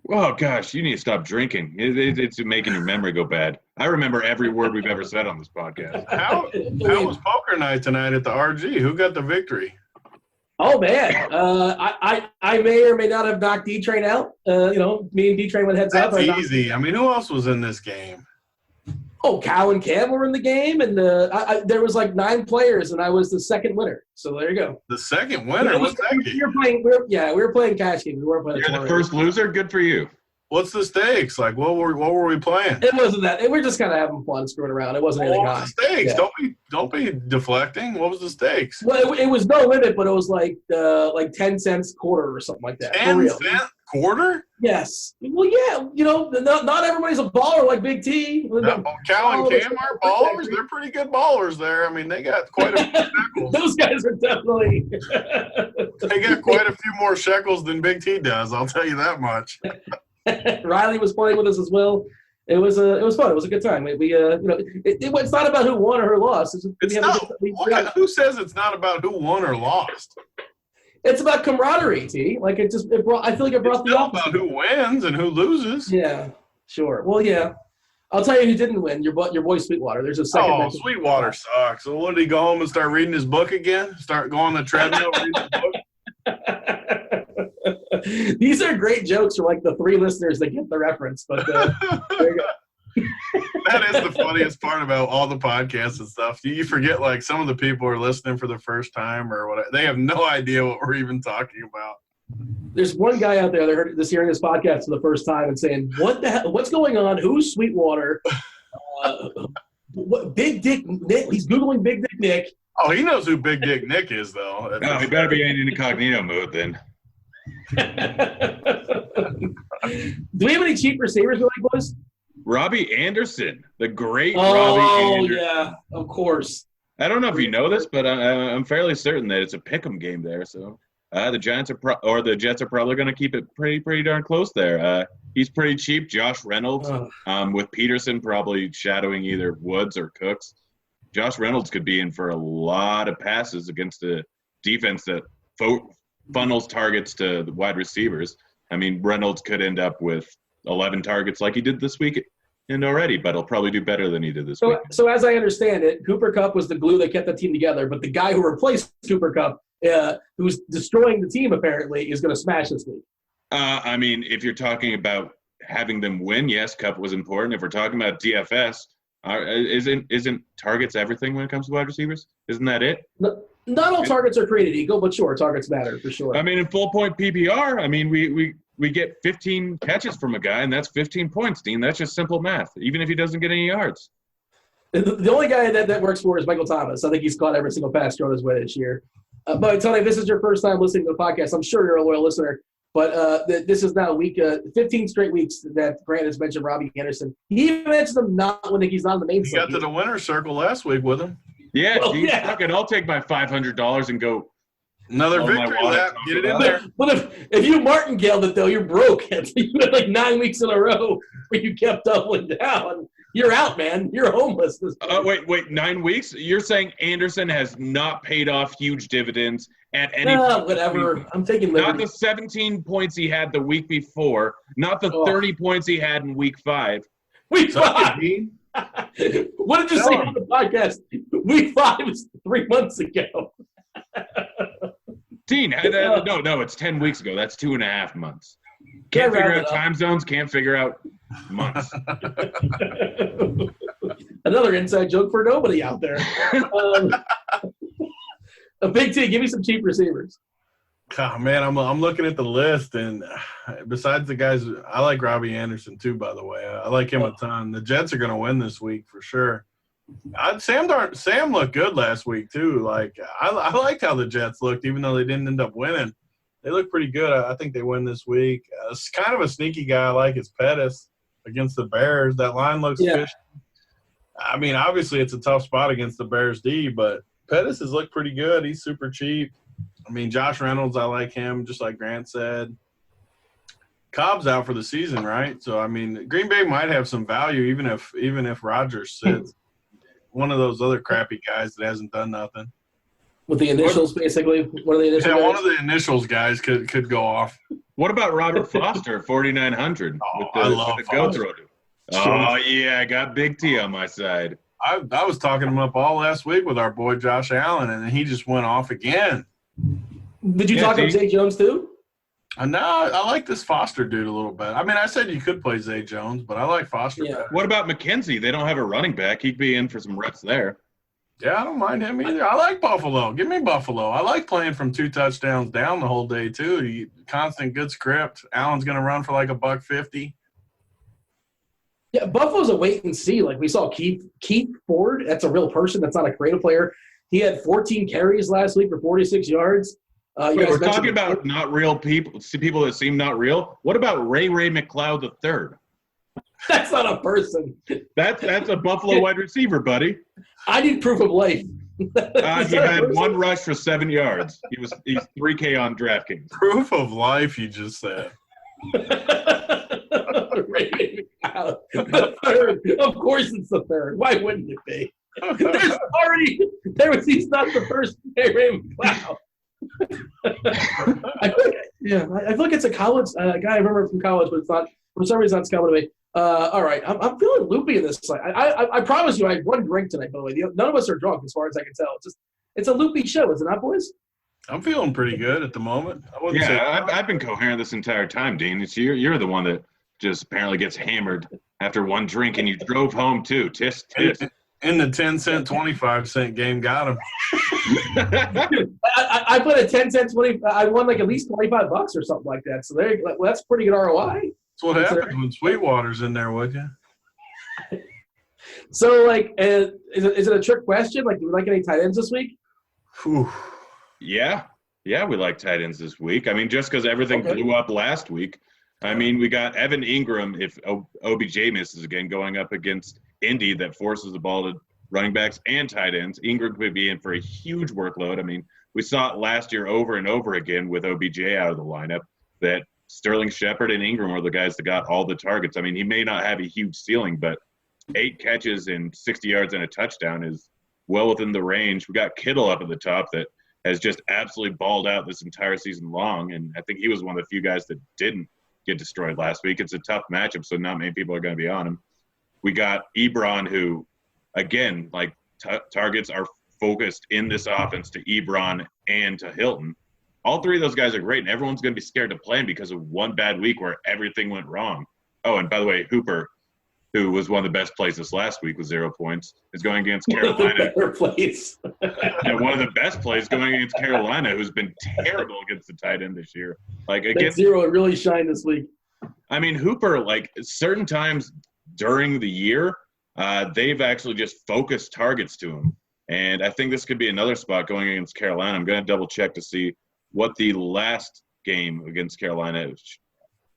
Oh, gosh, you need to stop drinking. It's making your memory go bad. I remember every word we've ever said on this podcast. How was poker night tonight at the RG? Who got the victory? Oh, man. I may or may not have knocked D-Train out. Me and D-Train went heads up. That's easy. I mean, who else was in this game? Oh, Cal and Cam were in the game, and there was 9 players, and I was the second winner. So there you go. The second winner? What's that game? We were playing cash games. We weren't playing. You're the first loser? Good for you. What's the stakes? What were we playing? It wasn't that. We're just kind of having fun, screwing around. It wasn't anything high. What was the stakes? Yeah. Don't be deflecting. What was the stakes? Well, it was no limit, but it was 10 cents quarter or something like that. 10 cent quarter? Yes. Well, yeah. Not everybody's a baller like Big T. Cal and Cam are ballers. They're pretty good ballers there. I mean, they got quite a few shekels. Those guys are definitely. They got quite a few more shekels than Big T does. I'll tell you that much. Riley was playing with us as well. It was fun. It was a good time. It's not about who won or who lost. Who says it's not about who won or lost? It's about camaraderie, T. I feel like it brought the opposite. It's about who wins and who loses. Yeah, sure. Well, yeah. I'll tell you who didn't win. Your boy Sweetwater. There's a second. Oh, Sweetwater sucks. So what, did he go home and start reading his book again? Start going on the treadmill reading his book? These are great jokes for the 3 listeners that get the reference. But there you go. That is the funniest part about all the podcasts and stuff. You forget some of the people are listening for the first time or whatever. They have no idea what we're even talking about. There's one guy out there that hearing this podcast for the first time and saying, "What the hell? What's going on? Who's Sweetwater? Big Dick Nick? He's googling Big Dick Nick." Oh, he knows who Big Dick Nick is, though. No, he better be in an incognito mode then. Do we have any cheap receivers we like, boys? Robbie Anderson, the great Robbie Anderson. Oh, yeah, of course. I don't know if you know this, but I'm fairly certain that it's a pick'em game there. So the Giants the Jets are probably going to keep it pretty darn close there. He's pretty cheap. Josh Reynolds, with Peterson probably shadowing either Woods or Cooks. Josh Reynolds could be in for a lot of passes against a defense that funnels targets to the wide receivers. I mean, Reynolds could end up with 11 targets like he did this week and already, but he'll probably do better than he did this week. So as I understand it, Cooper Kupp was the glue that kept the team together, but the guy who replaced Cooper Kupp, who's destroying the team apparently, is going to smash this week. I mean, if you're talking about having them win, yes, Kupp was important. If we're talking about DFS, isn't targets everything when it comes to wide receivers? Isn't that it? Not all targets are created equal, but sure, targets matter for sure. I mean, in full point PPR, I mean, we we get 15 catches from a guy, and that's 15 points, Dean. That's just simple math, even if he doesn't get any yards. The only guy that works for is Michael Thomas. I think he's caught every single pass thrown his way this year. But Tony, if this is your first time listening to the podcast, I'm sure you're a loyal listener. But this is now week 15 straight weeks that Grant has mentioned Robbie Anderson. He even mentioned him not when he's on the main He slate. got to the winner's circle last week with him. Yeah, Well, Dean, yeah. fucking, I'll take my $500 and go. Another Oh, my victory wallet lap. talk Get it in about there. But if you martingaled it, though, you're broke. You had like 9 weeks in a row where you kept doubling down. You're out, man. You're homeless. Wait, 9 weeks? You're saying Anderson has not paid off huge dividends at any point? Whatever. I'm taking Not liberty. the 17 points he had the week before, not the 30 points he had in week 5. Week Suck it, 5. Dean. What did you Tell say him. on the podcast? Week 5 was 3 months ago. Dean, no, it's 10 weeks ago. That's 2.5 months. Yeah, Can't figure round out it up. time zones, can't figure out months. Another inside joke for nobody out there. A Big T, give me some cheap receivers. God, man, I'm looking at the list, and besides the guys, I like Robbie Anderson too. By the way, I like him a ton. The Jets are going to win this week for sure. Sam looked good last week too. Like I liked how the Jets looked, even though they didn't end up winning. They look pretty good. I think they win this week. It's kind of a sneaky guy I like is Pettis against the Bears. That line looks fishy. I mean, obviously it's a tough spot against the Bears D, but Pettis has looked pretty good. He's super cheap. I mean, Josh Reynolds, I like him, just like Grant said. Cobb's out for the season, right? So, I mean, Green Bay might have some value even if Rodgers sits. One of those other crappy guys that hasn't done nothing. With the initials, basically. One of the initials. Yeah, one of the initials guys could go off. What about Robert Foster, 4,900? I love with the go Foster. throw. Oh, yeah, I got Big T on my side. I was talking him up all last week with our boy Josh Allen, and he just went off again. Did you Yeah, talk up see? Zay Jones too? No, I like this Foster dude a little bit. I mean, I said you could play Zay Jones, but I like Foster Yeah. better. What about McKenzie? They don't have a running back. He'd be in for some reps there. Yeah, I don't mind him either. I like Buffalo. Give me Buffalo. I like playing from 2 touchdowns down the whole day too. Constant good script. Allen's going to run for like $150. Yeah, Buffalo's a wait and see. Like we saw Keith Ford. That's a real person. That's not a creative player. He had 14 carries last week for 46 yards. Wait, we're talking about not real people, people that seem not real. What about Ray McLeod III? That's not a person. That's a Buffalo wide receiver, buddy. I need proof of life. He had 1 rush for 7 yards. He's 3K on DraftKings. Proof of life, you just said. The third. Of course it's the third. Why wouldn't it be? He's not the first Ray McLeod. I feel like it's a college guy I remember from college, but it's not. For some reason, it's coming to me. All right, I'm feeling loopy in this. I promise you, I had 1 drink tonight. By the way, none of us are drunk, as far as I can tell. It's a loopy show, is it not, boys? I'm feeling pretty good at the moment. I wouldn't say I've been coherent this entire time, Dean. It's you're the one that just apparently gets hammered after 1 drink, and you drove home too. Tisk. in the 10-cent, 25-cent game. Got him. I put a 10 cent 20. I won like at least $25 or something like that. So that's pretty good ROI. That's what happens when Sweetwater's in there with you. So like, is it a trick question? Like, do we like any tight ends this week? Whew. Yeah, we like tight ends this week. I mean, just because everything blew up last week. I mean, we got Evan Ingram if OBJ misses again, going up against Indy that forces the ball to running backs and tight ends. Ingram could be in for a huge workload. I mean, we saw it last year over and over again with OBJ out of the lineup that Sterling Shepard and Ingram were the guys that got all the targets. I mean, he may not have a huge ceiling, but 8 catches and 60 yards and a touchdown is well within the range. We got Kittle up at the top that has just absolutely balled out this entire season long, and I think he was one of the few guys that didn't get destroyed last week. It's a tough matchup, so not many people are going to be on him. We got Ebron, who, again, like targets are focused in this offense to Ebron and to Hilton. All 3 of those guys are great, and everyone's going to be scared to play him because of 1 bad week where everything went wrong. Oh, and by the way, Hooper, who was one of the best plays this last week with 0 points, is going against Carolina. Better plays. And one of the best plays going against Carolina, who's been terrible against the tight end this year. Like against that 0 really shined this week. I mean, Hooper, like certain times during the year, they've actually just focused targets to him. And I think this could be another spot going against Carolina. I'm going to double check to see what the last game against Carolina is.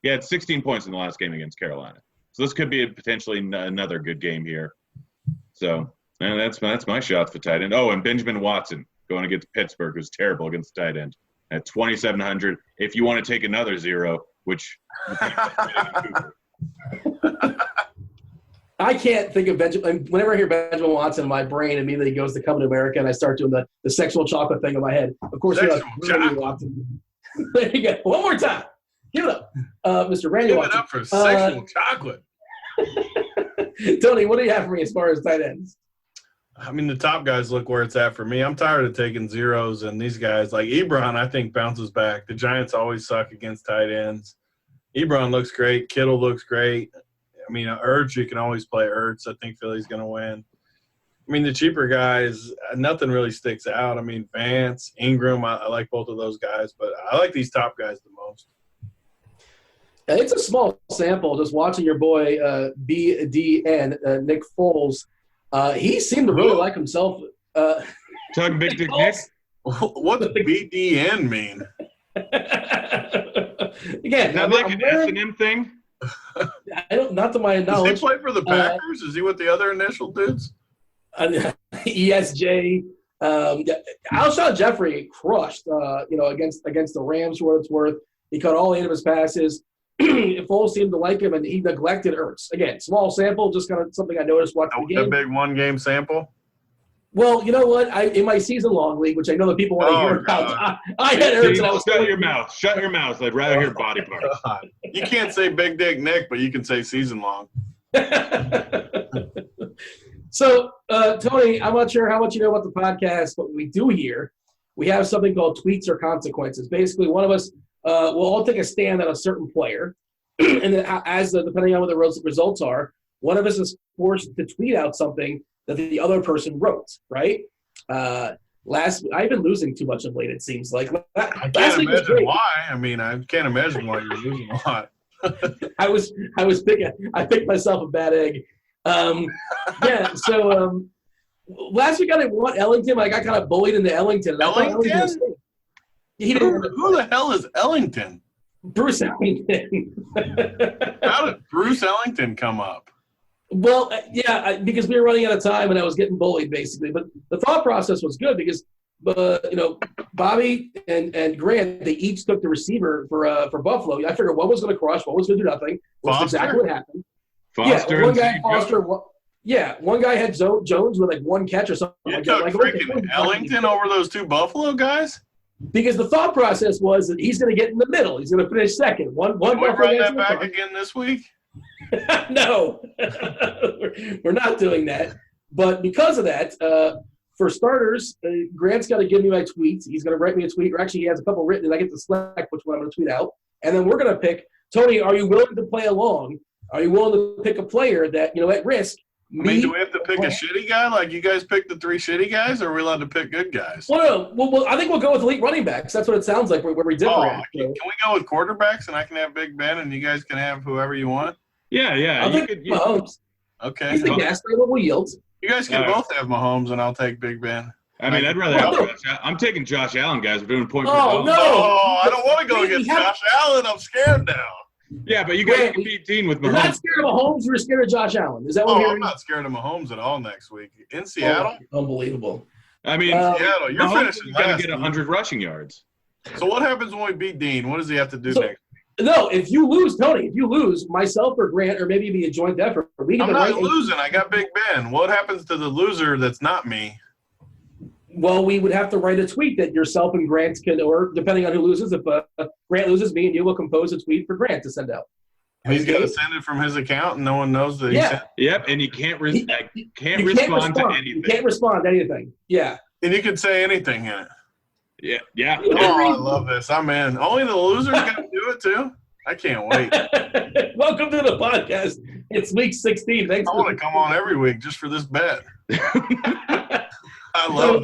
He had 16 points in the last game against Carolina. So this could be potentially another good game here. So and that's my shot for tight end. Oh, and Benjamin Watson going against Pittsburgh, who's terrible against tight end at 2,700. If you want to take another 0, which I can't think of Benjamin. Whenever I hear Benjamin Watson, my brain immediately goes to Come to America, and I start doing the sexual chocolate thing in my head. Of course, Randy Watson. There you go. One more time. Give it up, Mr. Randy Watson. Give it up for sexual chocolate. Tony, what do you have for me as far as tight ends? I mean, the top guys look where it's at for me. I'm tired of taking 0s, and these guys, like Ebron, I think bounces back. The Giants always suck against tight ends. Ebron looks great. Kittle looks great. I mean, Ertz, you can always play Ertz. I think Philly's going to win. I mean, the cheaper guys, nothing really sticks out. I mean, Vance, Ingram, I like both of those guys, but I like these top guys the most. It's a small sample. Just watching your boy BDN, Nick Foles, he seemed to really like himself. talking Big Dick Nick. What does BDN mean? Again, Is that like an S&M thing? I don't. Not to my knowledge. Does he play for the Packers? Is he with the other initial dudes? ESJ. Alshon Jeffrey crushed. Against the Rams for what it's worth. He caught all 8 of his passes. Foles seemed to like him, and he neglected Ertz. Again, small sample, just kind of something I noticed watching the game. A big 1-game sample? Well, you know what? In my season-long league, which I know that people want to hear about, I had Ertz, and I was Shut your mouth. Shut your mouth. I'd rather hear body parts. God. You can't say Big Dick Nick, but you can say season-long. So, Tony, I'm not sure how much you know about the podcast, but we do here. We have something called Tweets or Consequences. Basically, one of us will all take a stand on a certain player, and then depending on what the results are, one of us is forced to tweet out something that the other person wrote, right? I've been losing too much of late, it seems like. I can't imagine why. I mean, I can't imagine why you're losing a lot. I picked myself a bad egg. Last week I didn't want Ellington. I got kind of bullied into Ellington. Ellington? Who the hell is Ellington? Bruce Ellington. How did Bruce Ellington come up? Well, because we were running out of time and I was getting bullied, basically. But the thought process was good because, Bobby and Grant, they each took the receiver for Buffalo. I figured what was going to crush, what was going to do nothing. Which is exactly what happened. Foster one guy, Foster. One guy had Jones with like 1 catch or something. You took freaking Ellington over those 2 Buffalo guys? Because the thought process was that he's going to get in the middle. He's going to finish second. One Can we run that back again this week? No, we're not doing that. But because of that, for starters, Grant's got to give me my tweets. He's going to write me a tweet, or actually he has a couple written, and I get to select which one I'm going to tweet out. And then we're going to pick, Tony, are you willing to play along? Are you willing to pick a player that, at risk? I mean, do we have to pick a shitty guy like you guys picked the 3 shitty guys, or are we allowed to pick good guys? Well, no. Well, I think we'll go with elite running backs. That's what it sounds like where we differ. Can we go with quarterbacks, and I can have Big Ben, and you guys can have whoever you want? Yeah. Mahomes. Okay. He's the gas rate will yield. You guys can both have Mahomes, and I'll take Big Ben. I mean, I'd rather have Josh Allen. I'm taking Josh Allen, guys. We're doing point per Oh, no. Oh, I don't want to go against Josh Allen. I'm scared now. Yeah, but you guys can beat Dean with Mahomes. You're not scared of Mahomes. You're scared of Josh Allen. Is that what you're I'm not scared of Mahomes at all next week. In Seattle? Oh, unbelievable. I mean, Seattle, you're finishing going to get 100 rushing yards. So what happens when we beat Dean? What does he have to do next? No, if you lose, Tony, myself or Grant, or maybe it'd be a joint effort. I'm not losing. I got Big Ben. What happens to the loser that's not me? Well, we would have to write a tweet that yourself and Grant can, or depending on who loses, if Grant loses, me and you will compose a tweet for Grant to send out. He's going to send it from his account, and no one knows that he sent it. Yep, and you can't respond to anything. You can't respond to anything. Yeah. And you can say anything in it. Yeah. Oh, I love this. I'm in. Only the losers got to do it, too? I can't wait. Welcome to the podcast. It's week 16. Thanks. I want to come on every week just for this bet. I love it.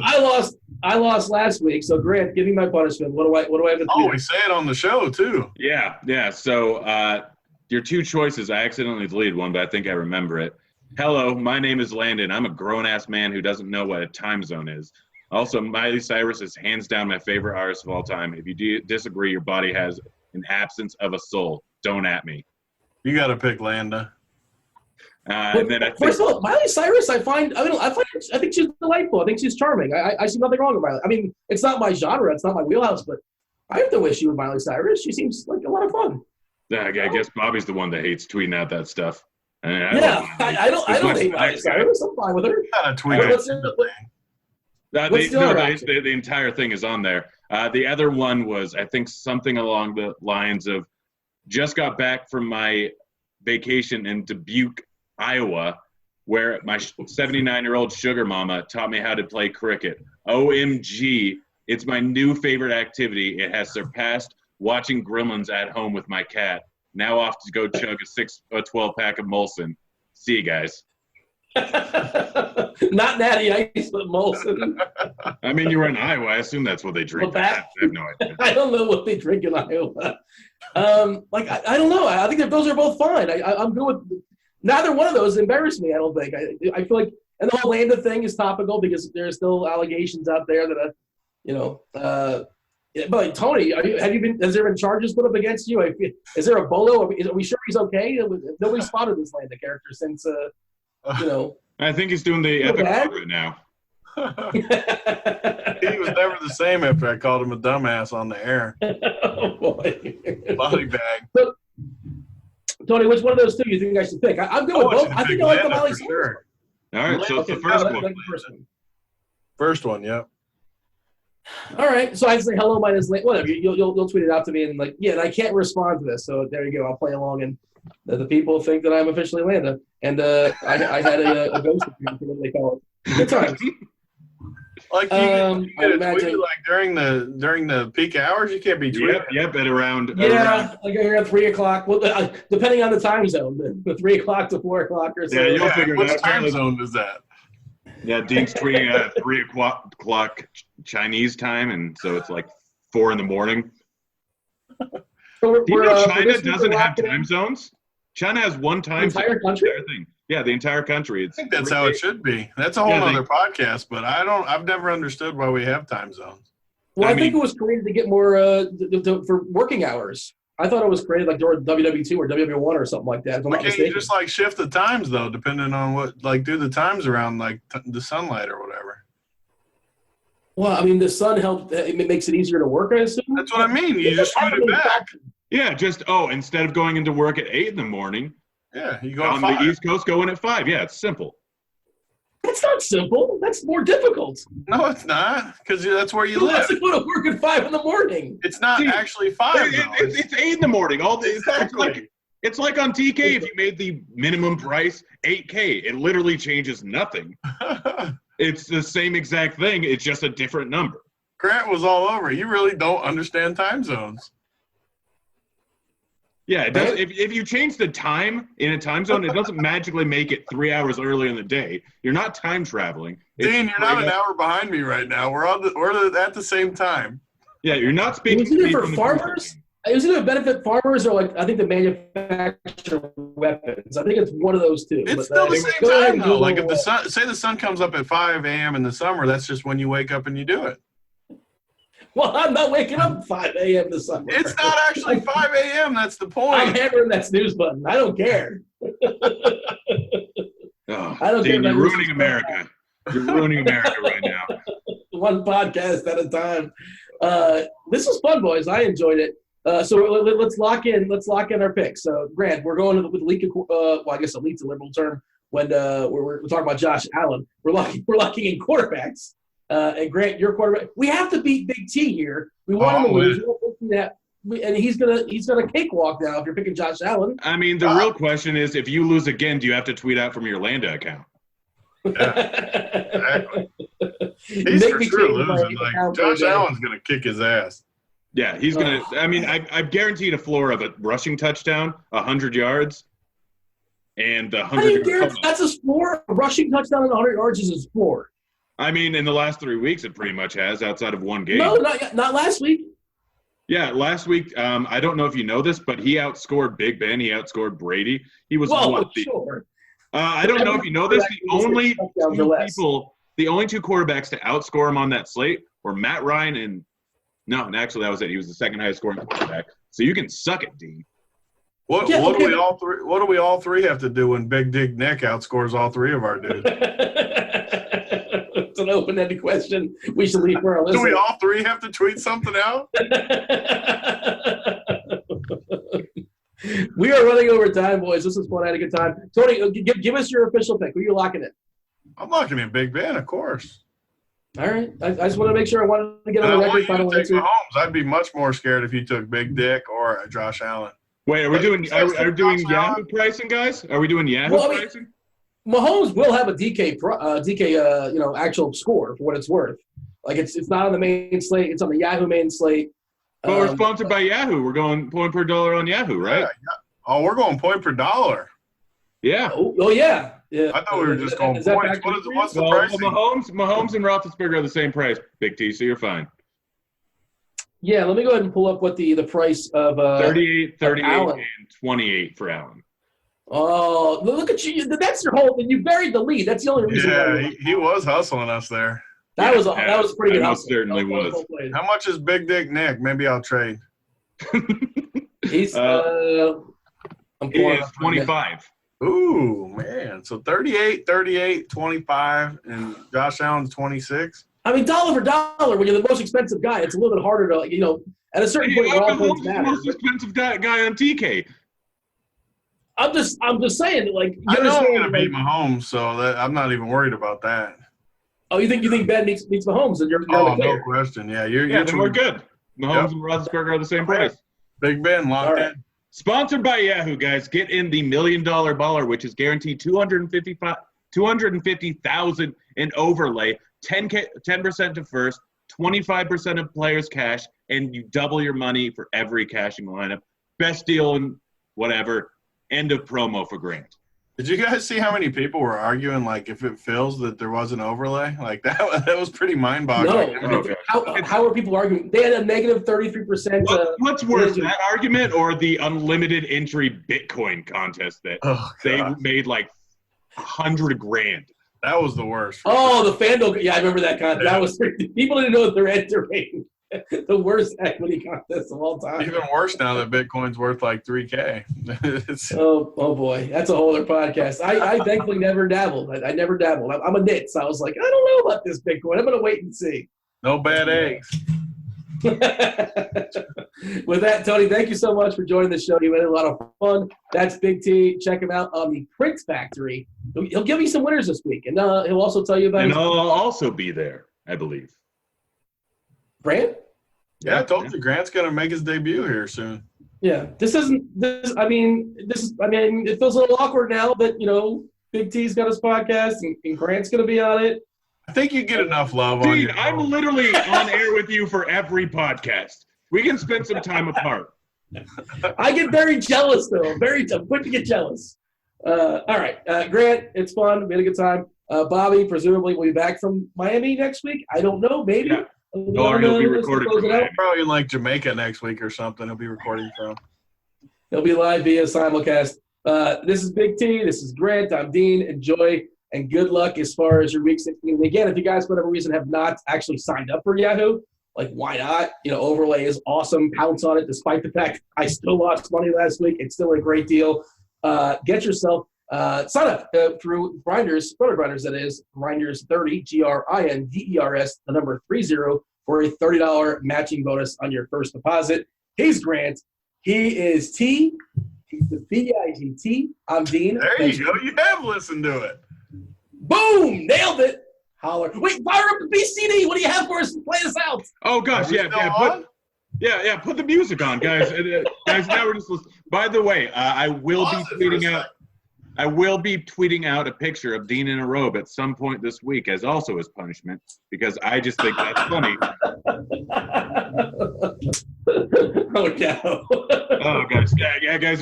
I lost last week. So Grant, give me my punishment. What do I have to do? Oh, we say it on the show too. Yeah. So your two choices, I accidentally deleted one, but I think I remember it. Hello, my name is Landon. I'm a grown-ass man who doesn't know what a time zone is. Also, Miley Cyrus is hands down my favorite artist of all time. If you disagree, your body has an absence of a soul. Don't at me. You got to pick Landa. And then First of all, Miley Cyrus, I think she's delightful. I think she's charming. I see nothing wrong with Miley. I mean, it's not my genre. It's not my wheelhouse, but I have no issue with Miley Cyrus. She seems like a lot of fun. I guess Bobby's the one that hates tweeting out that stuff. I don't hate Miley Cyrus. I'm fine with her. You got to tweet it. The entire thing is on there. The other one was, I think, something along the lines of, just got back from my vacation in Dubuque, Iowa, where my 79-year-old sugar mama taught me how to play cricket. OMG, it's my new favorite activity. It has surpassed watching Gremlins at home with my cat. Now off to go chug a 12-pack of Molson. See you guys. Not Natty Ice, but Molson. I mean, you were in Iowa. I assume that's what they drink. I have no idea. I don't know what they drink in Iowa. I don't know. I think that those are both fine. I'm good with neither one of those. Embarrass me. I don't think. I feel like, and the whole Landa thing is topical because there's still allegations out there that But Tony, has there been charges put up against you? Is there a bolo? Are we sure he's okay? Nobody spotted this Landa character since. I think he's doing the epic right now. He was never the same after I called him a dumbass on the air. Oh boy. Body bag. So, Tony, which one of those two do you think I should pick? I'm good with both. I think I like the Miley Cyrus. Sure. All right, so it's the first one. First one, yep. All right, so I say hello, my name is Landa. Whatever, you'll tweet it out to me and and I can't respond to this, so there you go. I'll play along, and the people think that I'm officially Landa, and I had a ghost appearance, whatever they call it. Good times. Like you get a tweet like during the peak hours, you can't be tweeting. Yep, at around. Yeah, like around 3 o'clock. Well, depending on the time zone, the 3 o'clock to 4 o'clock or so. Yeah, you'll figure what it out. Time zone is that? Yeah, Dean's tweeting at 3 o'clock Chinese time, and so it's like 4 in the morning. Do you know China doesn't have time zones? China has one time zone. The entire country? Yeah, the entire country. I think that's how it should be. That's a whole other podcast, but I've never understood why we have time zones. Well, I think it was created to get more for working hours. I thought it was created like during WW2 or WW1 or something like that. Why can't you just like shift the times though, depending on what, like do the times around like the sunlight or whatever? Well, I mean, the sun helps. It makes it easier to work, I assume. That's what I mean. You just shoot it back. Yeah, instead of going into work at 8 in the morning. Yeah, you go on the East Coast, go in at 5. Yeah, it's simple. That's not simple. That's more difficult. No, it's not, because that's where you live. Who has to go to work at 5 in the morning? It's not actually 5. It's 8 in the morning. All day. Exactly. It's like on TK. If you made the minimum price $8K, it literally changes nothing. It's the same exact thing. It's just a different number. Grant was all over. You really don't understand time zones. Yeah, it does. If you change the time in a time zone, it doesn't magically make it 3 hours earlier in the day. You're not time traveling. Dean, you're not an hour behind me right now. We're at the same time. Yeah, you're not speaking. Isn't it for farmers? Isn't it a benefit farmers or I think the manufacture weapons? I think it's one of those two. It's still the same time though. Like if the sun comes up at 5 a.m. in the summer, that's just when you wake up and you do it. Well, I'm not waking up at 5 a.m. this summer. It's not actually 5 a.m. That's the point. I'm hammering that snooze button. I don't care. I don't care. You're ruining America. You're ruining America right now. One podcast at a time. This was fun, boys. I enjoyed it. So let's lock in. Let's lock in our picks. So, Grant, we're going with elite. I guess elite's a liberal term. When we're talking about Josh Allen, we're locking in quarterbacks. And Grant, your quarterback. We have to beat Big T here. We want him to lose. And he's gonna cakewalk now if you're picking Josh Allen. I mean, the real question is, if you lose again, do you have to tweet out from your Landa account? Yeah, exactly. He's for sure losing. Like Josh Allen's gonna kick his ass. Yeah, he's gonna. I mean, I've guaranteed a floor of a rushing touchdown, 100 yards. and the How do you 100. guarantee that's a score? A rushing touchdown and 100 yards is a score. I mean, in the last 3 weeks, it pretty much has, outside of one game. No, not last week. Yeah, last week, I don't know if you know this, but he outscored Big Ben. He outscored Brady. He was Sure. I don't know if you know this. The only two quarterbacks to outscore him on that slate were Matt Ryan and actually that was it. He was the second highest scoring quarterback. So you can suck it, Dean. What do we all three have to do when Big Dick Nick outscores all three of our dudes? It's an open-ended question. We should leave for our listeners. Do we all three have to tweet something out? We are running over time, boys. This is fun. I had a good time. Tony, give us your official pick. Who are you locking in? I'm locking in Big Ben, of course. All right. I just want to make sure I wanted to get on the record. Final answer. Mahomes. I'd be much more scared if you took Big Dick or Josh Allen. Wait, are we doing Yahoo pricing, guys? Are we doing Yahoo pricing? Mahomes will have a DK actual score for what it's worth. Like it's not on the main slate; it's on the Yahoo main slate. But we're sponsored by Yahoo. We're going point per dollar on Yahoo, right? Yeah. Oh, we're going point per dollar. Yeah. Oh yeah. I thought we were just going points. What's the price? Mahomes and Roethlisberger are the same price, Big T. So you're fine. Yeah, let me go ahead and pull up what the price of 38, and 28 for Allen. Oh, look at you! That's your whole. You buried the lead. That's the only reason. Yeah, he was hustling us there. That was pretty good. Most certainly was. How much is Big Dick Nick? Maybe I'll trade. He's he is 25. Ooh, man. So 38, 25, and Josh Allen's 26. I mean, dollar for dollar, when you're the most expensive guy, it's a little bit harder to, at a certain point, all points matter. The most expensive guy on TK. I'm just saying, like, I know I'm going to beat Mahomes, so I'm not even worried about that. Oh, you think Ben beats Mahomes, and you're no question. Yeah, then we're good. Mahomes and Roethlisberger are the same price. Big Ben, locked in. Sponsored by Yahoo, guys. Get in the $1 Million Baller, which is guaranteed $250,000 in overlay, 10% to first, 25% of players' cash, and you double your money for every cashing lineup. Best deal in whatever. End of promo for Grant. Did you guys see how many people were arguing, like, if it fills that there was an overlay? Like, that was pretty mind-boggling. No. How are people arguing? They had a negative 33%. What's worse, that argument or the unlimited entry Bitcoin contest that they made like $100,000? That was the worst. Oh, the FanDuel. Yeah, I remember that contest. That was people didn't know that they're entering the worst equity contest of all time. Even worse now that Bitcoin's worth like $3,000. Oh boy, that's a whole other podcast. I thankfully never dabbled. I never dabbled. I'm a nit, so I was like, I don't know about this Bitcoin. I'm gonna wait and see. No bad eggs. With that, Tony, thank you so much for joining the show. You had a lot of fun. That's Big T. Check him out on the Print Factory. He'll give you some winners this week, and he'll also tell you about. And I'll also be there, I believe. Grant? Yeah, I told you Grant's gonna make his debut here soon. Yeah, it feels a little awkward now that Big T's got his podcast and Grant's gonna be on it. I think you get enough love on Dude, I'm literally on air with you for every podcast. We can spend some time apart. I get very jealous, though. Very quick to get jealous. All right, Grant, it's fun. We had a good time. Bobby, presumably, will be back from Miami next week. I don't know. Maybe. Yeah. Or he'll be recording from Miami. Probably in like Jamaica next week or something. He'll be recording from. He'll be live via simulcast. This is Big T. This is Grant. I'm Dean. Enjoy and good luck as far as your Week 16. And again, if you guys, for whatever reason, have not actually signed up for Yahoo, like, why not? Overlay is awesome. Pounce on it, despite the fact I still lost money last week. It's still a great deal. Get yourself sign up through Grinders, RotoGrinders, that is, Grinders 30, GRINDERS, the number 30, for a $30 matching bonus on your first deposit. He's Grant. He is T. He's the BIGT. I'm Dean. There you go. You have listened to it. Boom! Nailed it. Holler. Wait, fire up the BCD. What do you have for us to play this out? Oh, gosh, yeah. Put the music on, guys. Guys, now we're just listening. By the way, I will be tweeting out a picture of Dean in a robe at some point this week as punishment, because I just think that's funny. Oh, no. Oh, guys,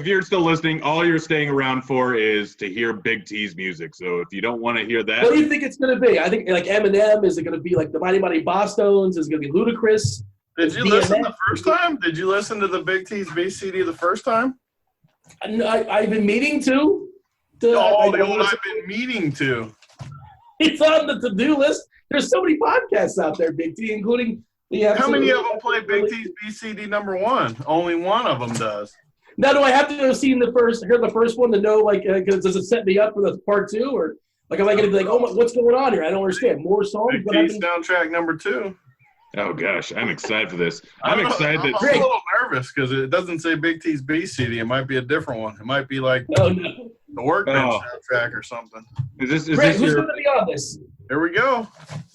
if you're still listening, all you're staying around for is to hear Big T's music. So if you don't want to hear that, What do you think it's going to be? I think like Eminem. Is it going to be like the Mighty Mighty Bosstones? Is it going to be Ludacris? Did you listen the first time? Did you listen to the Big T's BCD the first time? I've been meaning to. I've been meaning to. It's on the to-do list. There's so many podcasts out there, Big T, including the How many of them play Big T's BCD number 1? Only one of them does. Now, do I have to have seen hear the first one to know, like, does it set me up for the part 2? Or, like, am I going to be like, oh, what's going on here? I don't understand. More songs? Big T's soundtrack number 2. oh gosh, I'm excited for this. I'm excited I'm that a little nervous because it doesn't say Big T's BCD. It might be a different one. It might be like the Workbench soundtrack or something. Is this who's going to be on this? Here we go.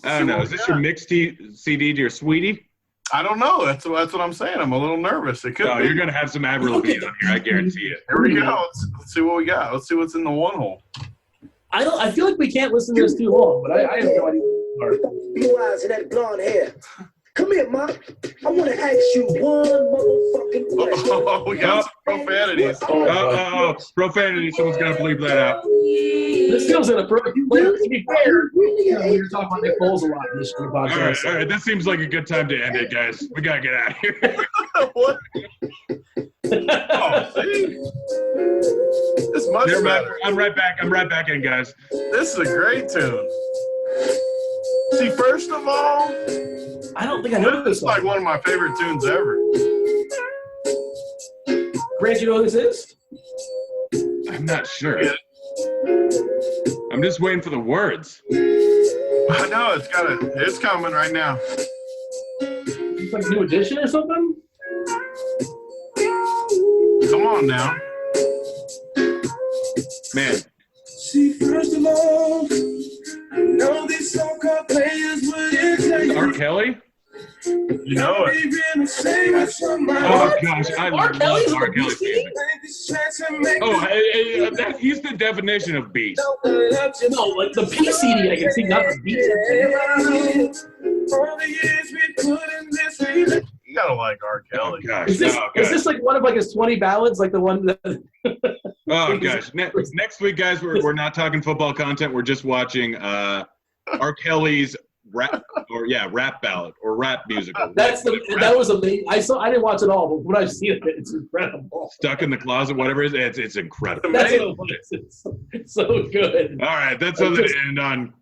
I don't know. Is this your mixed CD to your sweetie? I don't know. That's what I'm saying. I'm a little nervous. It could be. You're going to have some Avril Lavigne on here. I guarantee it. Here we go. Let's see what we got. Let's see what's in the one hole. I feel like we can't listen to this too long, but I have no idea. Blue eyes and that blonde hair. Come here, Ma. I want to ask you one motherfucking question. Oh, we got some profanities. Profanity. Someone's got to bleep that out. This feels inappropriate. To be fair, you're talking about Nick Foles a lot in this podcast. All right. This seems like a good time to end it, guys. We got to get out of here. What? Oh, see? This much better. I'm right back in, guys. This is a great tune. See, first of all, I don't think I know this is like one of my favorite tunes ever. Grant, you know who this is? I'm not sure. I'm just waiting for the words. I know it's coming right now. It's like a new edition or something? Come on now. Man. See, first of all, I know these so-called players wouldn't R. Kelly? You know it. Oh, gosh. I love R. Kelly's music. He's the definition of beast. No, like the PCD, I can see not the beat. You gotta like R. Kelly. Oh, gosh. Is this like one of like his 20 ballads, like the one that? Oh gosh! Next week, guys, we're not talking football content. We're just watching R. Kelly's rap ballad or rap musical. That was amazing. I didn't watch it all, but when I've seen it, it's incredible. Stuck in the Closet, whatever it is, it's incredible. That's what it was. It's so good. All right, that's something to end on.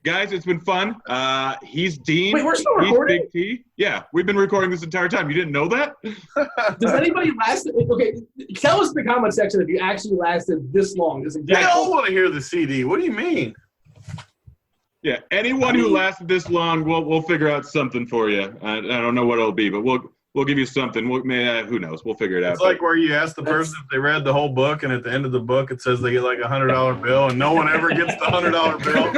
Guys, it's been fun. He's Dean. Wait, we're still recording? He's Big T. Yeah, we've been recording this entire time. You didn't know that? Does anybody last? Okay, tell us in the comment section if you actually lasted this long. They all want to hear the CD. What do you mean? Yeah, anyone who lasted this long, we'll figure out something for you. I don't know what it'll be, but we'll give you something. Who knows? We'll figure it out. It's like where you ask the person if they read the whole book, and at the end of the book it says they get like a $100 bill, and no one ever gets the $100 bill.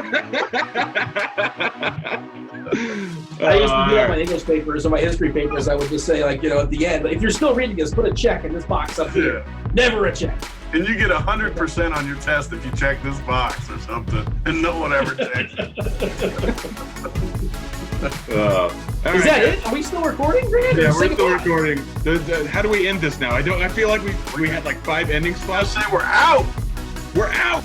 I used to do that in my English papers or my history papers. I would just say, like, at the end, if you're still reading this, put a check in this box up here. Never a check. And you get 100% on your test if you check this box or something, and no one ever checks it. Is that it? Are we still recording, Grant? Yeah, we're still recording. How do we end this now? I feel like we had like 5 ending spots. Say we're out. We're out.